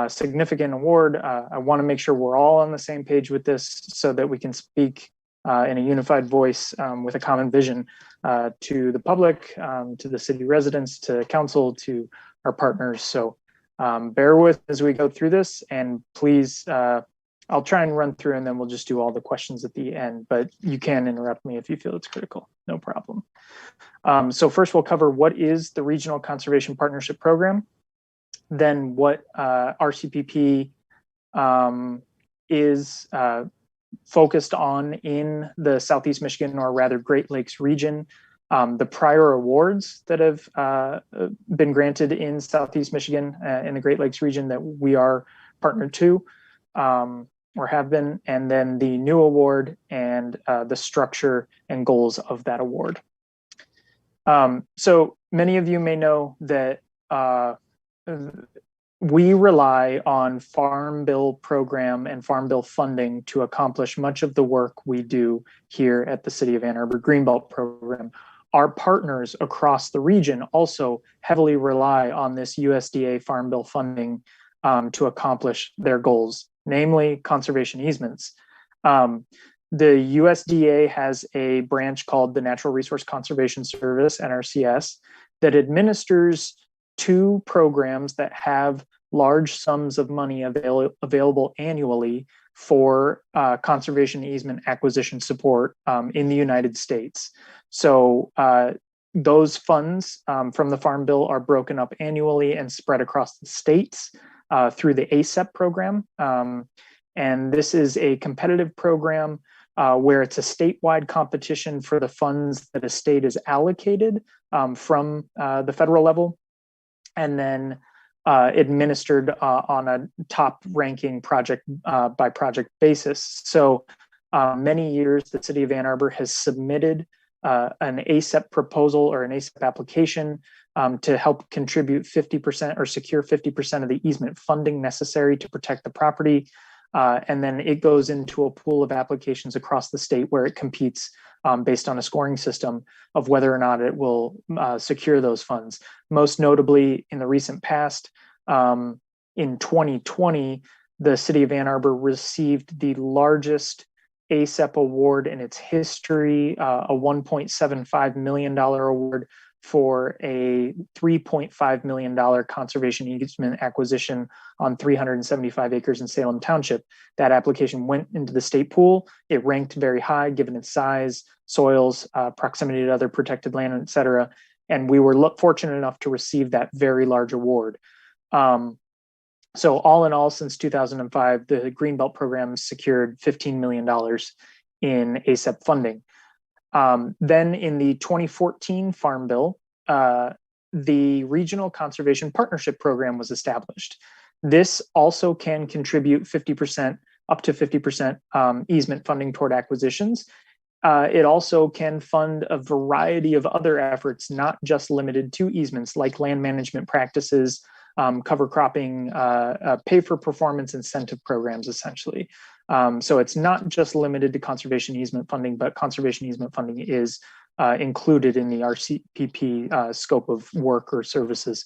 significant award. I want to make sure we're all on the same page with this so that we can speak in a unified voice with a common vision to the public, to the city residents, to council, to our partners. So bear with as we go through this, and please, I'll try and run through and then we'll just do all the questions at the end, but you can interrupt me if you feel it's critical, no problem. So first we'll cover what is the Regional Conservation Partnership Program, then what RCPP is focused on in the Southeast Michigan, or rather Great Lakes region, the prior awards that have been granted in Southeast Michigan in the Great Lakes region that we are partnered to or have been, and then the new award and the structure and goals of that award. So many of you may know that we rely on Farm Bill program and Farm Bill funding to accomplish much of the work we do here at the City of Ann Arbor Greenbelt program. Our partners across the region also heavily rely on this USDA Farm Bill funding to accomplish their goals, namely conservation easements. The USDA has a branch called the Natural Resource Conservation Service, NRCS, that administers 2 programs that have large sums of money available annually for conservation easement acquisition support in the United States. So those funds from the Farm Bill are broken up annually and spread across the states through the ACEP program. And this is a competitive program where it's a statewide competition for the funds that a state is allocated from the federal level, and then administered on a top ranking project by project basis. So many years, the city of Ann Arbor has submitted an ACEP proposal or an ACEP application to help contribute 50% or secure 50% of the easement funding necessary to protect the property. And then it goes into a pool of applications across the state where it competes based on a scoring system of whether or not it will secure those funds. Most notably, in the recent past, in 2020, the city of Ann Arbor received the largest ACEP award in its history, a $1.75 million award for a $3.5 million conservation easement acquisition on 375 acres in Salem Township. That application went into the state pool. It ranked very high given its size, soils, proximity to other protected land, et cetera. And we were fortunate enough to receive that very large award. So all in all, since 2005, the Greenbelt program secured $15 million in ACEP funding. Then in the 2014 Farm Bill, the Regional Conservation Partnership Program was established. This also can contribute 50%, up to 50% easement funding toward acquisitions. It also can fund a variety of other efforts, not just limited to easements, like land management practices, cover cropping, pay for performance incentive programs, essentially. So it's not just limited to conservation easement funding, but conservation easement funding is included in the RCPP scope of work or services.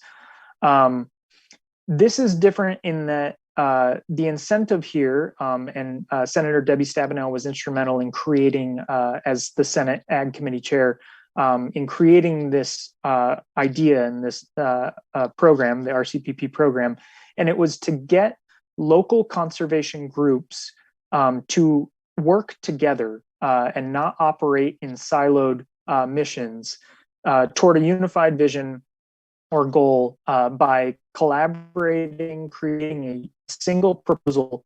This is different in that the incentive here, and Senator Debbie Stabenow was instrumental in creating, as the Senate Ag Committee Chair, in creating this idea and this program, the RCPP program. And it was to get local conservation groups to work together and not operate in siloed missions toward a unified vision or goal by collaborating, creating a single proposal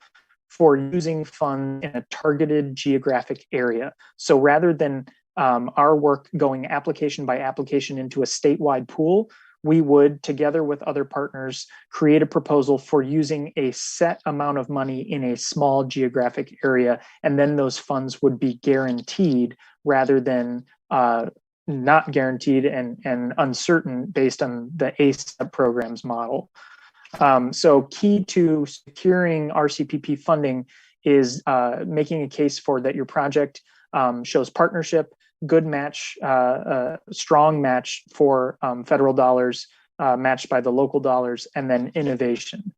for using funds in a targeted geographic area. So rather than our work going application by application into a statewide pool, we would, together with other partners, create a proposal for using a set amount of money in a small geographic area, and then those funds would be guaranteed rather than not guaranteed and uncertain based on the ACEP program's model. So key to securing RCPP funding is making a case for that your project shows partnership, good match, strong match for federal dollars, matched by the local dollars, and then innovation.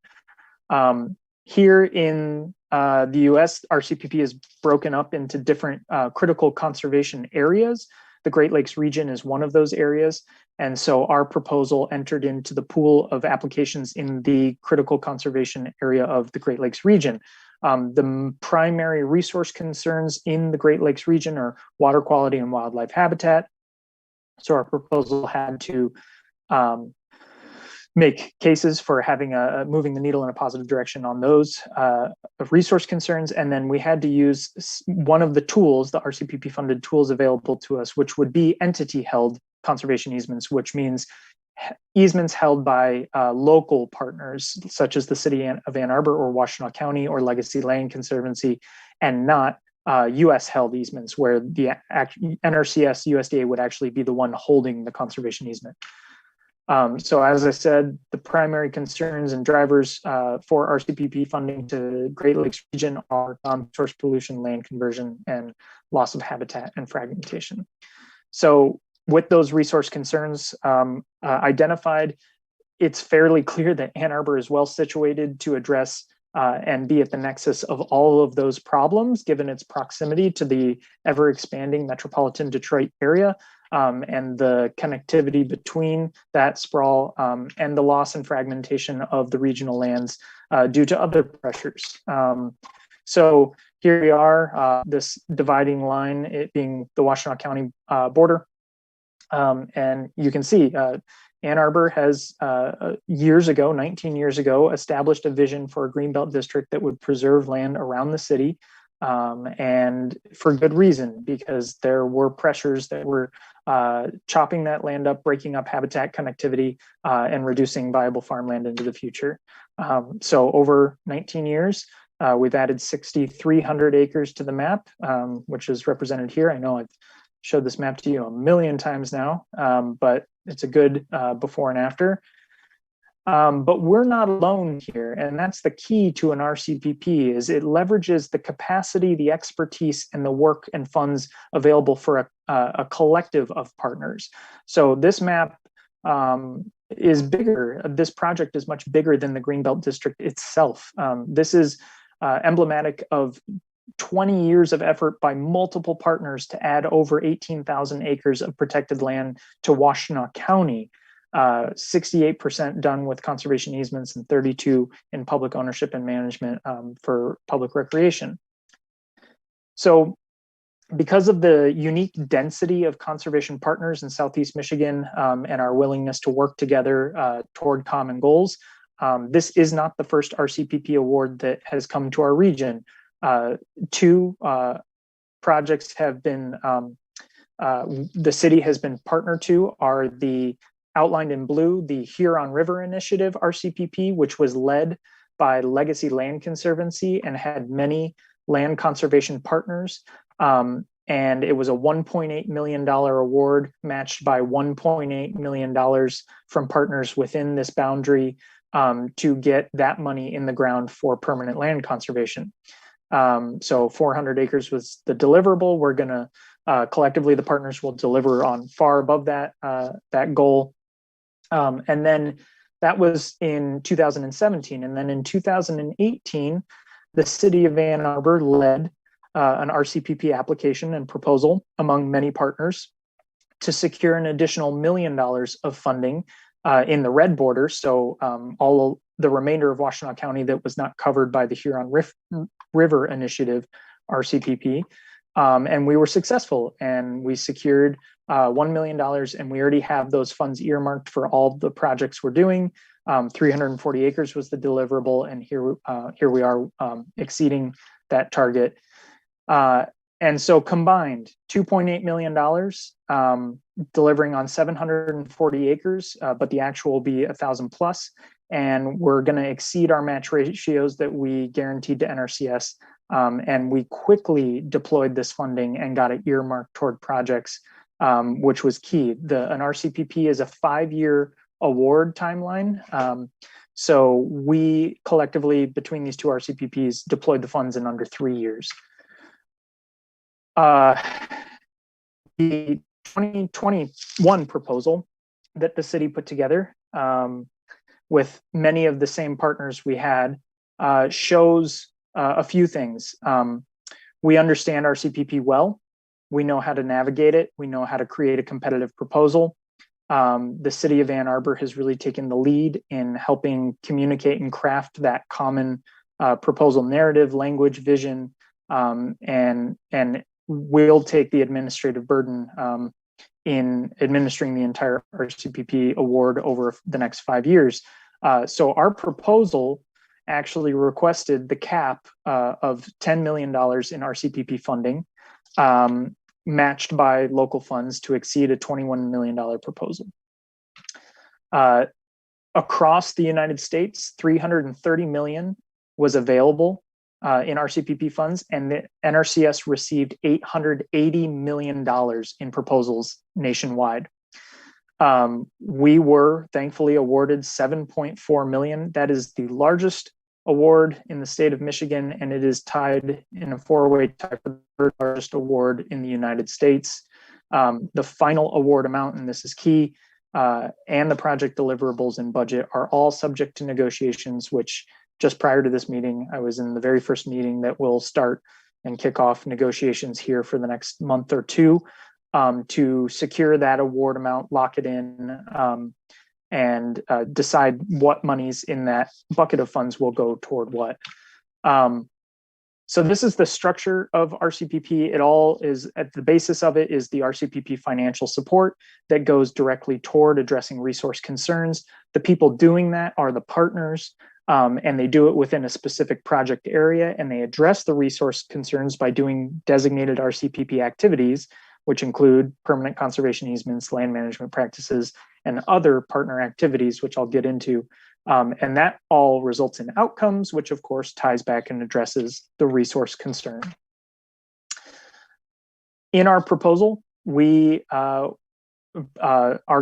Here in the US, RCPP is broken up into different critical conservation areas. The Great Lakes region is one of those areas. And so our proposal entered into the pool of applications in the critical conservation area of the Great Lakes region. The primary resource concerns in the Great Lakes region are water quality and wildlife habitat. So our proposal had to make cases for having moving the needle in a positive direction on those resource concerns. And then we had to use one of the tools, the RCPP funded tools available to us, which would be entity held conservation easements, which means easements held by local partners, such as the city of Ann Arbor or Washtenaw County or Legacy Land Conservancy, and not US held easements where the NRCS USDA would actually be the one holding the conservation easement. So as I said, the primary concerns and drivers for RCPP funding to Great Lakes region are source pollution, land conversion, and loss of habitat and fragmentation. So with those resource concerns identified, it's fairly clear that Ann Arbor is well situated to address and be at the nexus of all of those problems, given its proximity to the ever-expanding metropolitan Detroit area, and the connectivity between that sprawl and the loss and fragmentation of the regional lands due to other pressures. So here we are, this dividing line, it being the Washtenaw County border. And you can see Ann Arbor has years ago, 19 years ago, established a vision for a Greenbelt district that would preserve land around the city, and for good reason, because there were pressures that were chopping that land up, breaking up habitat connectivity, and reducing viable farmland into the future. So over 19 years, we've added 6,300 acres to the map, which is represented here. I know I've showed this map to you a million times now, but it's a good before and after. But we're not alone here, and that's the key to an RCPP, is it leverages the capacity, the expertise, and the work and funds available for a collective of partners. So this map is bigger. This project is much bigger than the Greenbelt District itself. This is emblematic of 20 years of effort by multiple partners to add over 18,000 acres of protected land to Washtenaw County. 68% done with conservation easements and 32 in public ownership and management for public recreation. So because of the unique density of conservation partners in Southeast Michigan and our willingness to work together toward common goals, this is not the first RCPP award that has come to our region. Two projects have been, the city has been partnered to, are the outlined in blue, the Huron River Initiative RCPP, which was led by Legacy Land Conservancy and had many land conservation partners. And it was a $1.8 million award matched by $1.8 million from partners within this boundary to get that money in the ground for permanent land conservation. So 400 acres was the deliverable. We're gonna, collectively, the partners will deliver on far above that, that goal. And then that was in 2017. And then in 2018, the city of Ann Arbor led an RCPP application and proposal among many partners to secure an additional $1 million of funding in the red border. So all the remainder of Washtenaw County that was not covered by the Huron River Initiative RCPP. And we were successful, and we secured $1 million, and we already have those funds earmarked for all the projects we're doing. 340 acres was the deliverable, and here we are exceeding that target. And so combined, $2.8 million, delivering on 740 acres, but the actual will be 1,000 plus. And we're going to exceed our match ratios that we guaranteed to NRCS. And we quickly deployed this funding and got it earmarked toward projects, which was key. An RCPP is a 5-year award timeline. So we collectively, between these two RCPPs, deployed the funds in under 3 years. The 2021 proposal that the city put together with many of the same partners we had shows a few things. We understand RCPP well. We know how to navigate it. We know how to create a competitive proposal. The city of Ann Arbor has really taken the lead in helping communicate and craft that common proposal narrative, language, vision, and we'll take the administrative burden in administering the entire RCPP award over the next 5 years. So our proposal actually requested the cap of $10 million in RCPP funding, matched by local funds to exceed a $21 million proposal. Across the United States, $330 million was available in RCPP funds, and the NRCS received $880 million in proposals nationwide. We were thankfully awarded $7.4 million. That is the largest award in the state of Michigan, and it is tied in a 4-way tie for the third largest award in the United States. The final award amount, and this is key, and the project deliverables and budget are all subject to negotiations, which just prior to this meeting, I was in the very first meeting that will start and kick off negotiations here for the next month or two to secure that award amount, lock it in, and decide what monies in that bucket of funds will go toward what. So this is the structure of RCPP. It all is, at the basis of it is the RCPP financial support that goes directly toward addressing resource concerns. The people doing that are the partners, and they do it within a specific project area, and they address the resource concerns by doing designated RCPP activities, which include permanent conservation easements, land management practices, and other partner activities, which I'll get into. And that all results in outcomes, which of course ties back and addresses the resource concern. In our proposal, our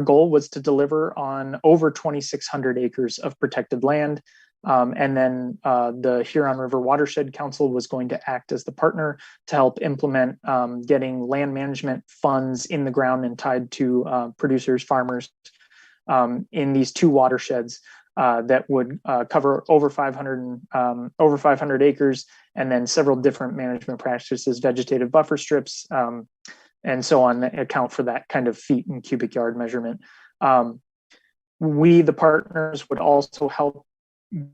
goal was to deliver on over 2,600 acres of protected land. And then the Huron River Watershed Council was going to act as the partner to help implement getting land management funds in the ground and tied to producers, farmers in these two watersheds that would cover over 500 acres, and then several different management practices, vegetative buffer strips, and so on, that account for that kind of feet and cubic yard measurement. We, the partners, would also help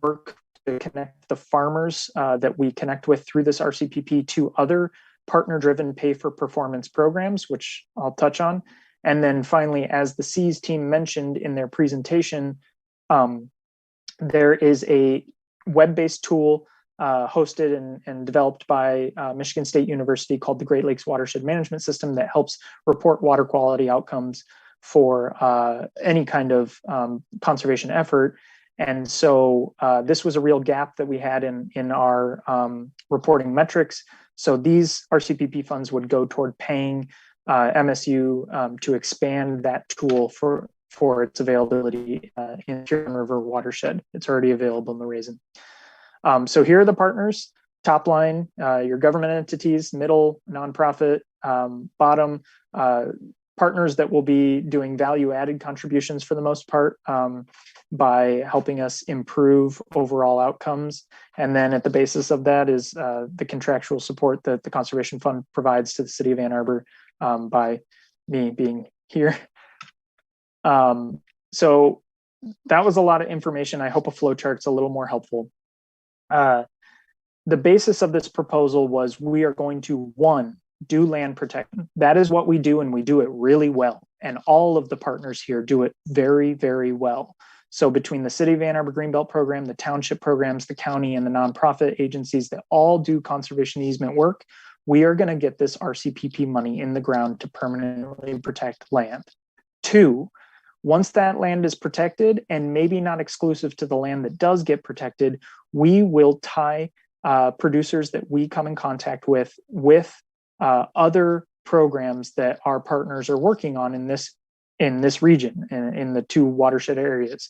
work to connect the farmers that we connect with through this RCPP to other partner-driven pay-for-performance programs, which I'll touch on. And then finally, as the SEAS team mentioned in their presentation, there is a web-based tool hosted and developed by Michigan State University called the Great Lakes Watershed Management System that helps report water quality outcomes for any kind of conservation effort. And so this was a real gap that we had in our reporting metrics. So these RCPP funds would go toward paying MSU to expand that tool for its availability in Huron River Watershed. It's already available in the Raisin. So here are the partners. Top line, your government entities, middle, nonprofit, bottom, partners that will be doing value-added contributions for the most part by helping us improve overall outcomes. And then at the basis of that is the contractual support that the Conservation Fund provides to the City of Ann Arbor by me being here. So that was a lot of information. I hope a flow chart's a little more helpful. The basis of this proposal was we are going to, one, do land protection. That is what we do, and we do it really well. And all of the partners here do it very, very well. So between the City of Ann Arbor Greenbelt program, the township programs, the county, and the nonprofit agencies that all do conservation easement work, we are going to get this RCPP money in the ground to permanently protect land. Two, once that land is protected, and maybe not exclusive to the land that does get protected, we will tie producers that we come in contact with other programs that our partners are working on in this region, in the two watershed areas.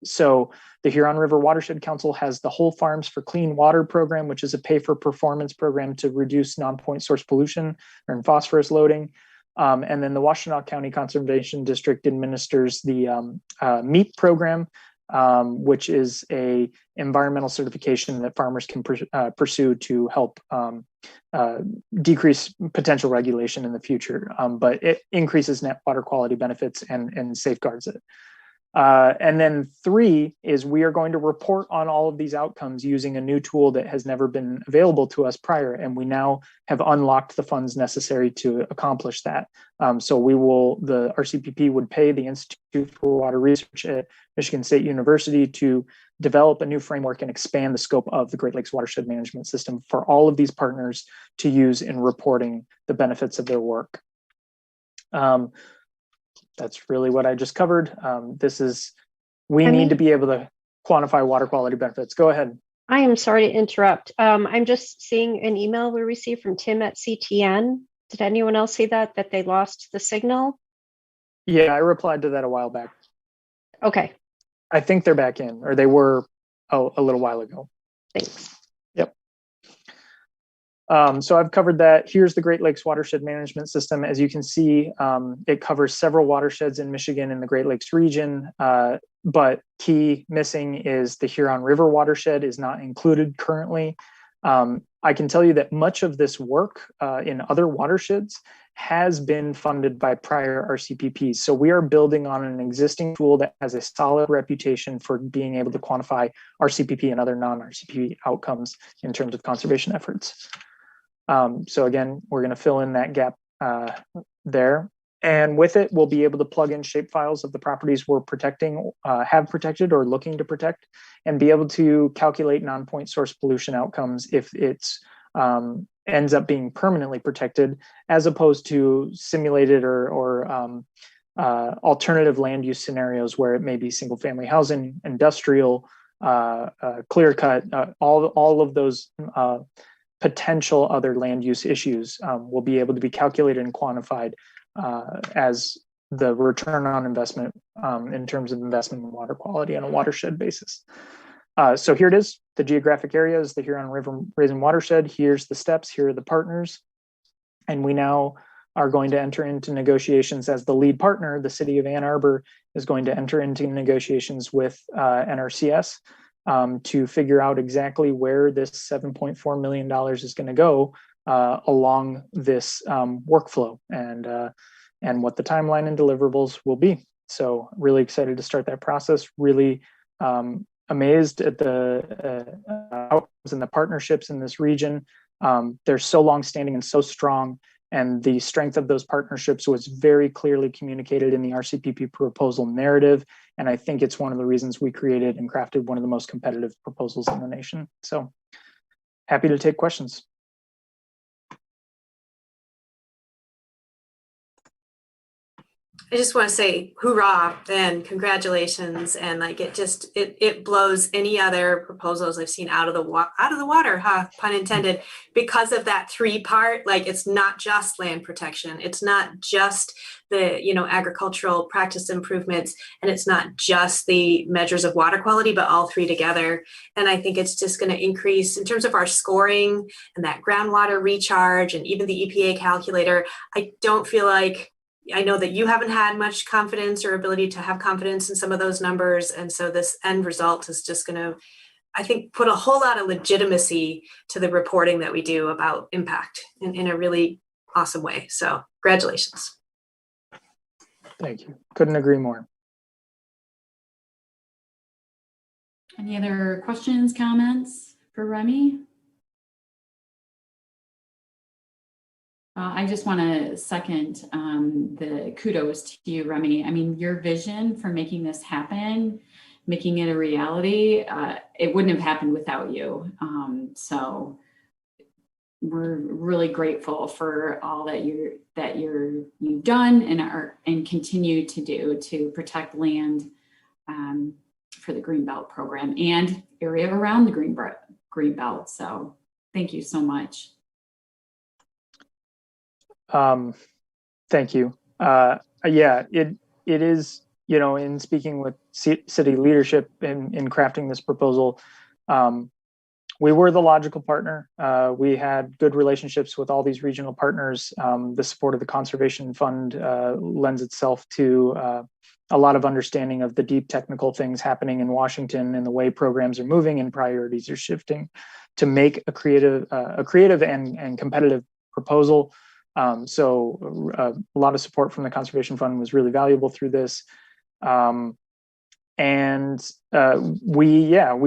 So the Huron River Watershed Council has the Whole Farms for Clean Water program, which is a pay-for-performance program to reduce non-point source pollution and phosphorus loading. And then the Washtenaw County Conservation District administers the MEEP program, which is a environmental certification that farmers can pursue to help decrease potential regulation in the future. But it increases net water quality benefits and safeguards it. And then three is we are going to report on all of these outcomes using a new tool that has never been available to us prior. And we now have unlocked the funds necessary to accomplish that. So the RCPP would pay the Institute for Water Research at Michigan State University to develop a new framework and expand the scope of the Great Lakes Watershed Management System for all of these partners to use in reporting the benefits of their work. That's really what I just covered. We need to be able to quantify water quality benefits. Go ahead. I am sorry to interrupt. I'm just seeing an email we received from Tim at CTN. Did anyone else see that they lost the signal? Yeah, I replied to that a while back. Okay. I think they're back in, or they were a little while ago. Thanks. Yep. So I've covered that. Here's the Great Lakes Watershed Management System. As you can see, it covers several watersheds in Michigan in the Great Lakes region, but key missing is the Huron River watershed is not included currently. I can tell you that much of this work in other watersheds has been funded by prior RCPPs. So we are building on an existing tool that has a solid reputation for being able to quantify RCPP and other non-RCPP outcomes in terms of conservation efforts. So again, we're going to fill in that gap there. And with it, we'll be able to plug in shape files of the properties we're protecting, have protected or looking to protect, and be able to calculate non-point source pollution outcomes if it's ends up being permanently protected, as opposed to simulated or alternative land use scenarios where it may be single family housing, industrial, clear cut, all of those potential other land use issues will be able to be calculated and quantified as the return on investment in terms of investment in water quality on a watershed basis. So here it is. The geographic area is the Huron River Basin watershed. Here's the steps. Here are the partners. And we now are going to enter into negotiations as the lead partner. The city of Ann Arbor is going to enter into negotiations with NRCS to figure out exactly where this $7.4 million is going to go along this workflow and what the timeline and deliverables will be. So really excited to start that process. Really amazed at the outcomes and the partnerships in this region. They're so long-standing and so strong, and the strength of those partnerships was very clearly communicated in the RCPP proposal narrative. And I think it's one of the reasons we created and crafted one of the most competitive proposals in the nation. So happy to take questions. I just want to say hoorah and congratulations, and like it blows any other proposals I've seen out of the water, pun intended, because of that three-part. Like, it's not just land protection, it's not just the agricultural practice improvements, and it's not just the measures of water quality, but all three together. And I think it's just going to increase in terms of our scoring and that groundwater recharge and even the EPA calculator. I know that you haven't had much confidence or ability to have confidence in some of those numbers. And so this end result is just going to, I think, put a whole lot of legitimacy to the reporting that we do about impact in a really awesome way. So congratulations. Thank you. Couldn't agree more. Any other questions, comments for Remy? I just want to second the kudos to you, Remy. I mean, your vision for making this happen, making it a reality, it wouldn't have happened without you. So we're really grateful for all that you've done and continue to do to protect land for the Greenbelt program and area around the Greenbelt. So thank you so much. Thank you. Yeah, it is, in speaking with city leadership in crafting this proposal, we were the logical partner. We had good relationships with all these regional partners. The support of the Conservation Fund lends itself to a lot of understanding of the deep technical things happening in Washington and the way programs are moving and priorities are shifting to make a creative and competitive proposal. So a lot of support from the Conservation Fund was really valuable through this. We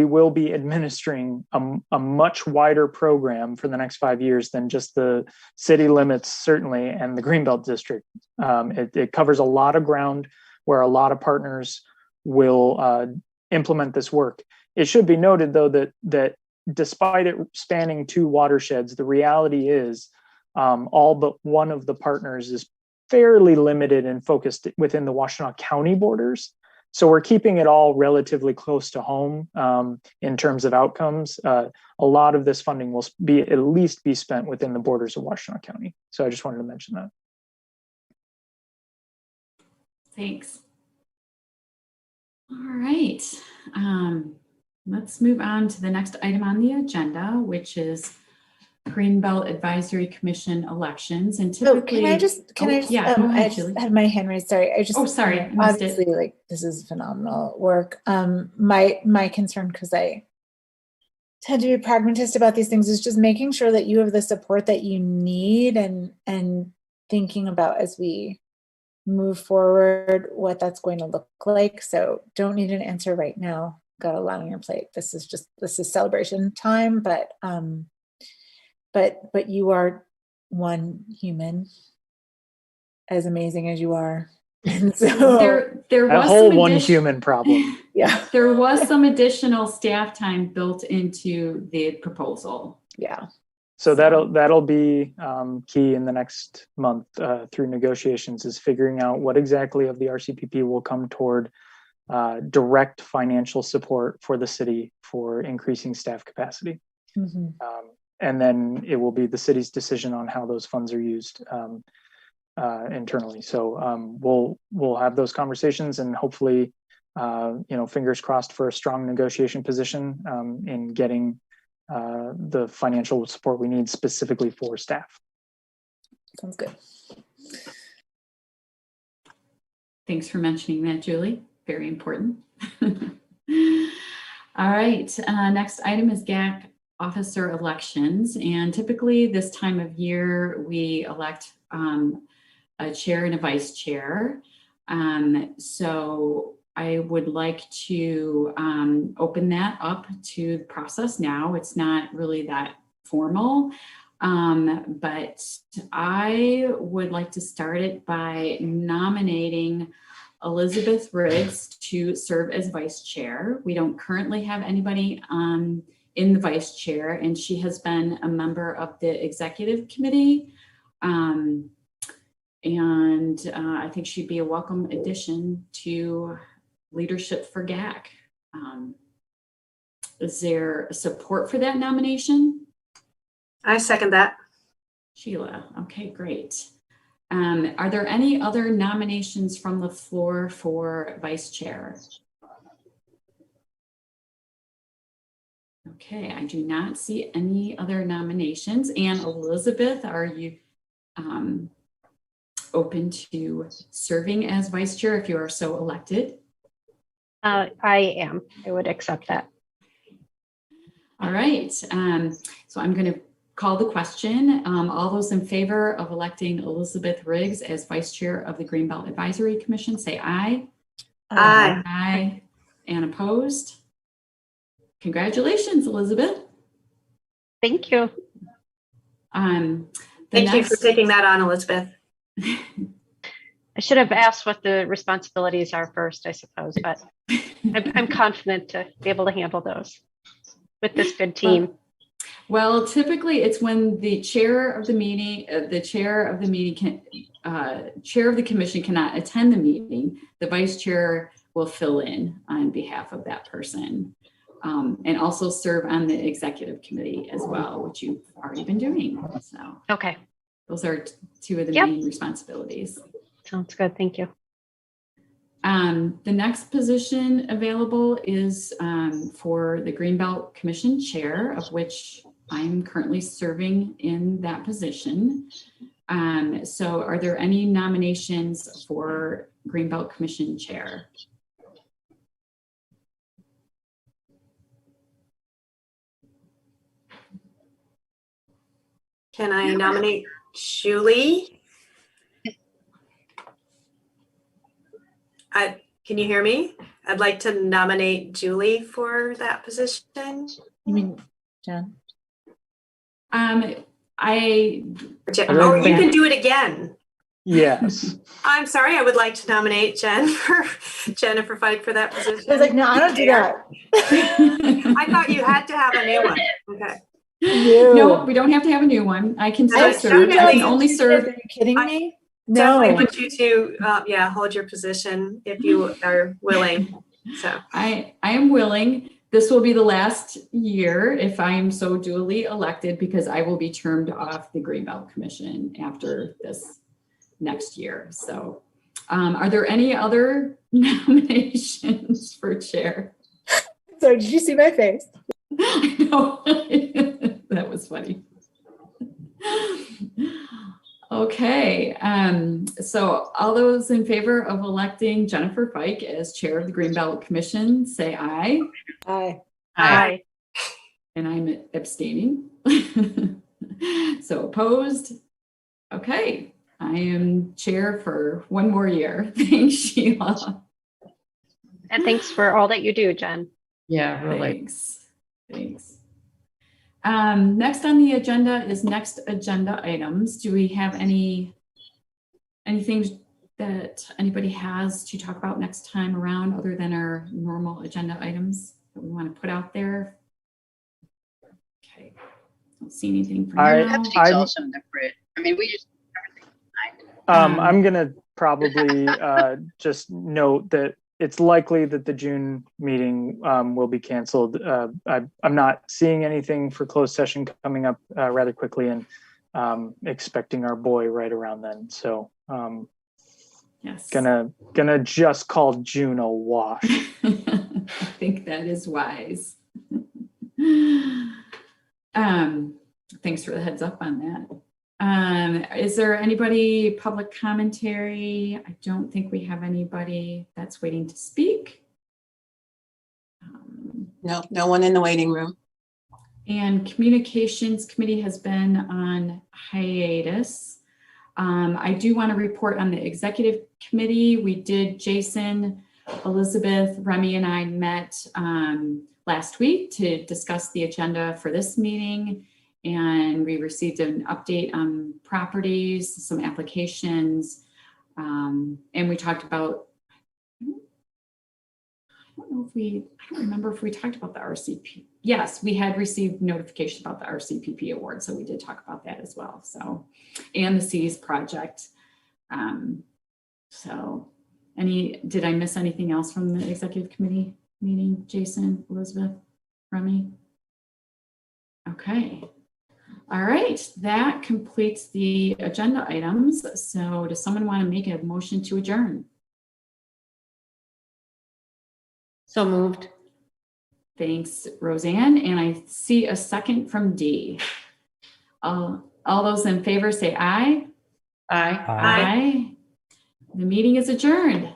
will be administering a much wider program for the next 5 years than just the city limits, certainly, and the Greenbelt district. It covers a lot of ground where a lot of partners will implement this work. It should be noted, though, that despite it spanning 2 watersheds, the reality is all but one of the partners is fairly limited and focused within the Washtenaw County borders. So we're keeping it all relatively close to home in terms of outcomes. A lot of this funding will at least be spent within the borders of Washtenaw County. So I just wanted to mention that. Thanks. All right. Let's move on to the next item on the agenda, which is Greenbelt Advisory Commission elections, and Oh, typically. can I just, yeah, go I ahead, just Julie. had my hand raised. Sorry. I just, Oh, sorry, I missed it. obviously, like, this is phenomenal work. My concern, because I tend to be pragmatist about these things, is just making sure that you have the support that you need, and thinking about, as we move forward, what that's going to look like. So don't need an answer right now. Got a lot on your plate. This is celebration time, but you are one human, as amazing as you are. And so there a was whole some one human problem. Yeah. There was some additional staff time built into the proposal. Yeah. So that'll be key in the next month through negotiations, is figuring out what exactly of the RCPP will come toward direct financial support for the city for increasing staff capacity. Mm-hmm. And then it will be the city's decision on how those funds are used internally. So we'll have those conversations, and hopefully, fingers crossed for a strong negotiation position in getting the financial support we need specifically for staff. Sounds good. Thanks for mentioning that, Julie. Very important. All right, next item is GAC officer elections. And typically this time of year, we elect a chair and a vice chair. So I would like to open that up to the process now. It's not really that formal, but I would like to start it by nominating Elizabeth Riggs to serve as vice chair. We don't currently have anybody in the vice chair, and she has been a member of the executive committee. I think she'd be a welcome addition to leadership for GAC. Is there support for that nomination? I second that. Sheila, okay, great. Are there any other nominations from the floor for vice chair? Okay, I do not see any other nominations. And Elizabeth, are you open to serving as vice chair if you are so elected? I am. I would accept that. All right. So I'm going to call the question. All those in favor of electing Elizabeth Riggs as vice chair of the Greenbelt Advisory Commission, say aye. Aye. Aye. And opposed? Congratulations, Elizabeth. Thank you. Thank you for taking that on, Elizabeth. I should have asked what the responsibilities are first, I suppose, but I'm confident to be able to handle those with this good team. Well, typically it's when the chair of the meeting, chair of the commission cannot attend the meeting, the vice chair will fill in on behalf of that person, and also serve on the executive committee as well, which you've already been doing. So, okay, those are two of the main responsibilities. Sounds good. Thank you. The next position available is for the Greenbelt Commission chair, of which I'm currently serving in that position. So are there any nominations for Greenbelt Commission chair? Can I nominate Julie? Can you hear me? I'd like to nominate Julie for that position. You mean Jen? You can do it again. Yes. I'm sorry. I would like to nominate Jennifer Fike for that position. I was like, no, I don't do that. I thought you had to have a new one. Okay. No, we don't have to have a new one. I can still serve. I can only serve. Are you kidding me? No. I want you to, hold your position if you are willing. So I am willing. This will be the last year if I am so duly elected, because I will be termed off the Greenbelt Commission after this next year. So are there any other nominations for chair? So did you see my face? I know. That was funny. Okay, so all those in favor of electing Jennifer Fike as chair of the Greenbelt Commission, say aye. Aye. Aye. And I'm abstaining. So opposed? Okay, I am chair for one more year. Thanks, Sheila. And thanks for all that you do, Jen. Yeah, really. Thanks. Next on the agenda is next agenda items. Do we have anything that anybody has to talk about next time around other than our normal agenda items that we want to put out there? Okay, don't see anything for now. Also separate. I mean, we just I'm gonna probably just note that it's likely that the June meeting will be canceled. I'm not seeing anything for closed session coming up rather quickly, and expecting our boy right around then. So yes, gonna just call June a wash. I think that is wise. Thanks for the heads up on that. Is there anybody public commentary? I don't think we have anybody that's waiting to speak. No one in the waiting room. And communications committee has been on hiatus. I do want to report on the executive committee. We did, Jason, Elizabeth, Remy, and I met last week to discuss the agenda for this meeting. And we received an update on properties, some applications, and we talked about, I don't remember if we talked about the RCP. Yes, we had received notification about the RCPP award, so we did talk about that as well. So, and the Seas project. So, did I miss anything else from the executive committee meeting, Jason, Elizabeth, Remy? Okay. All right, that completes the agenda items. So does someone want to make a motion to adjourn? So moved. Thanks, Roseanne. And I see a second from Dee. All those in favor say aye. Aye. Aye. The meeting is adjourned.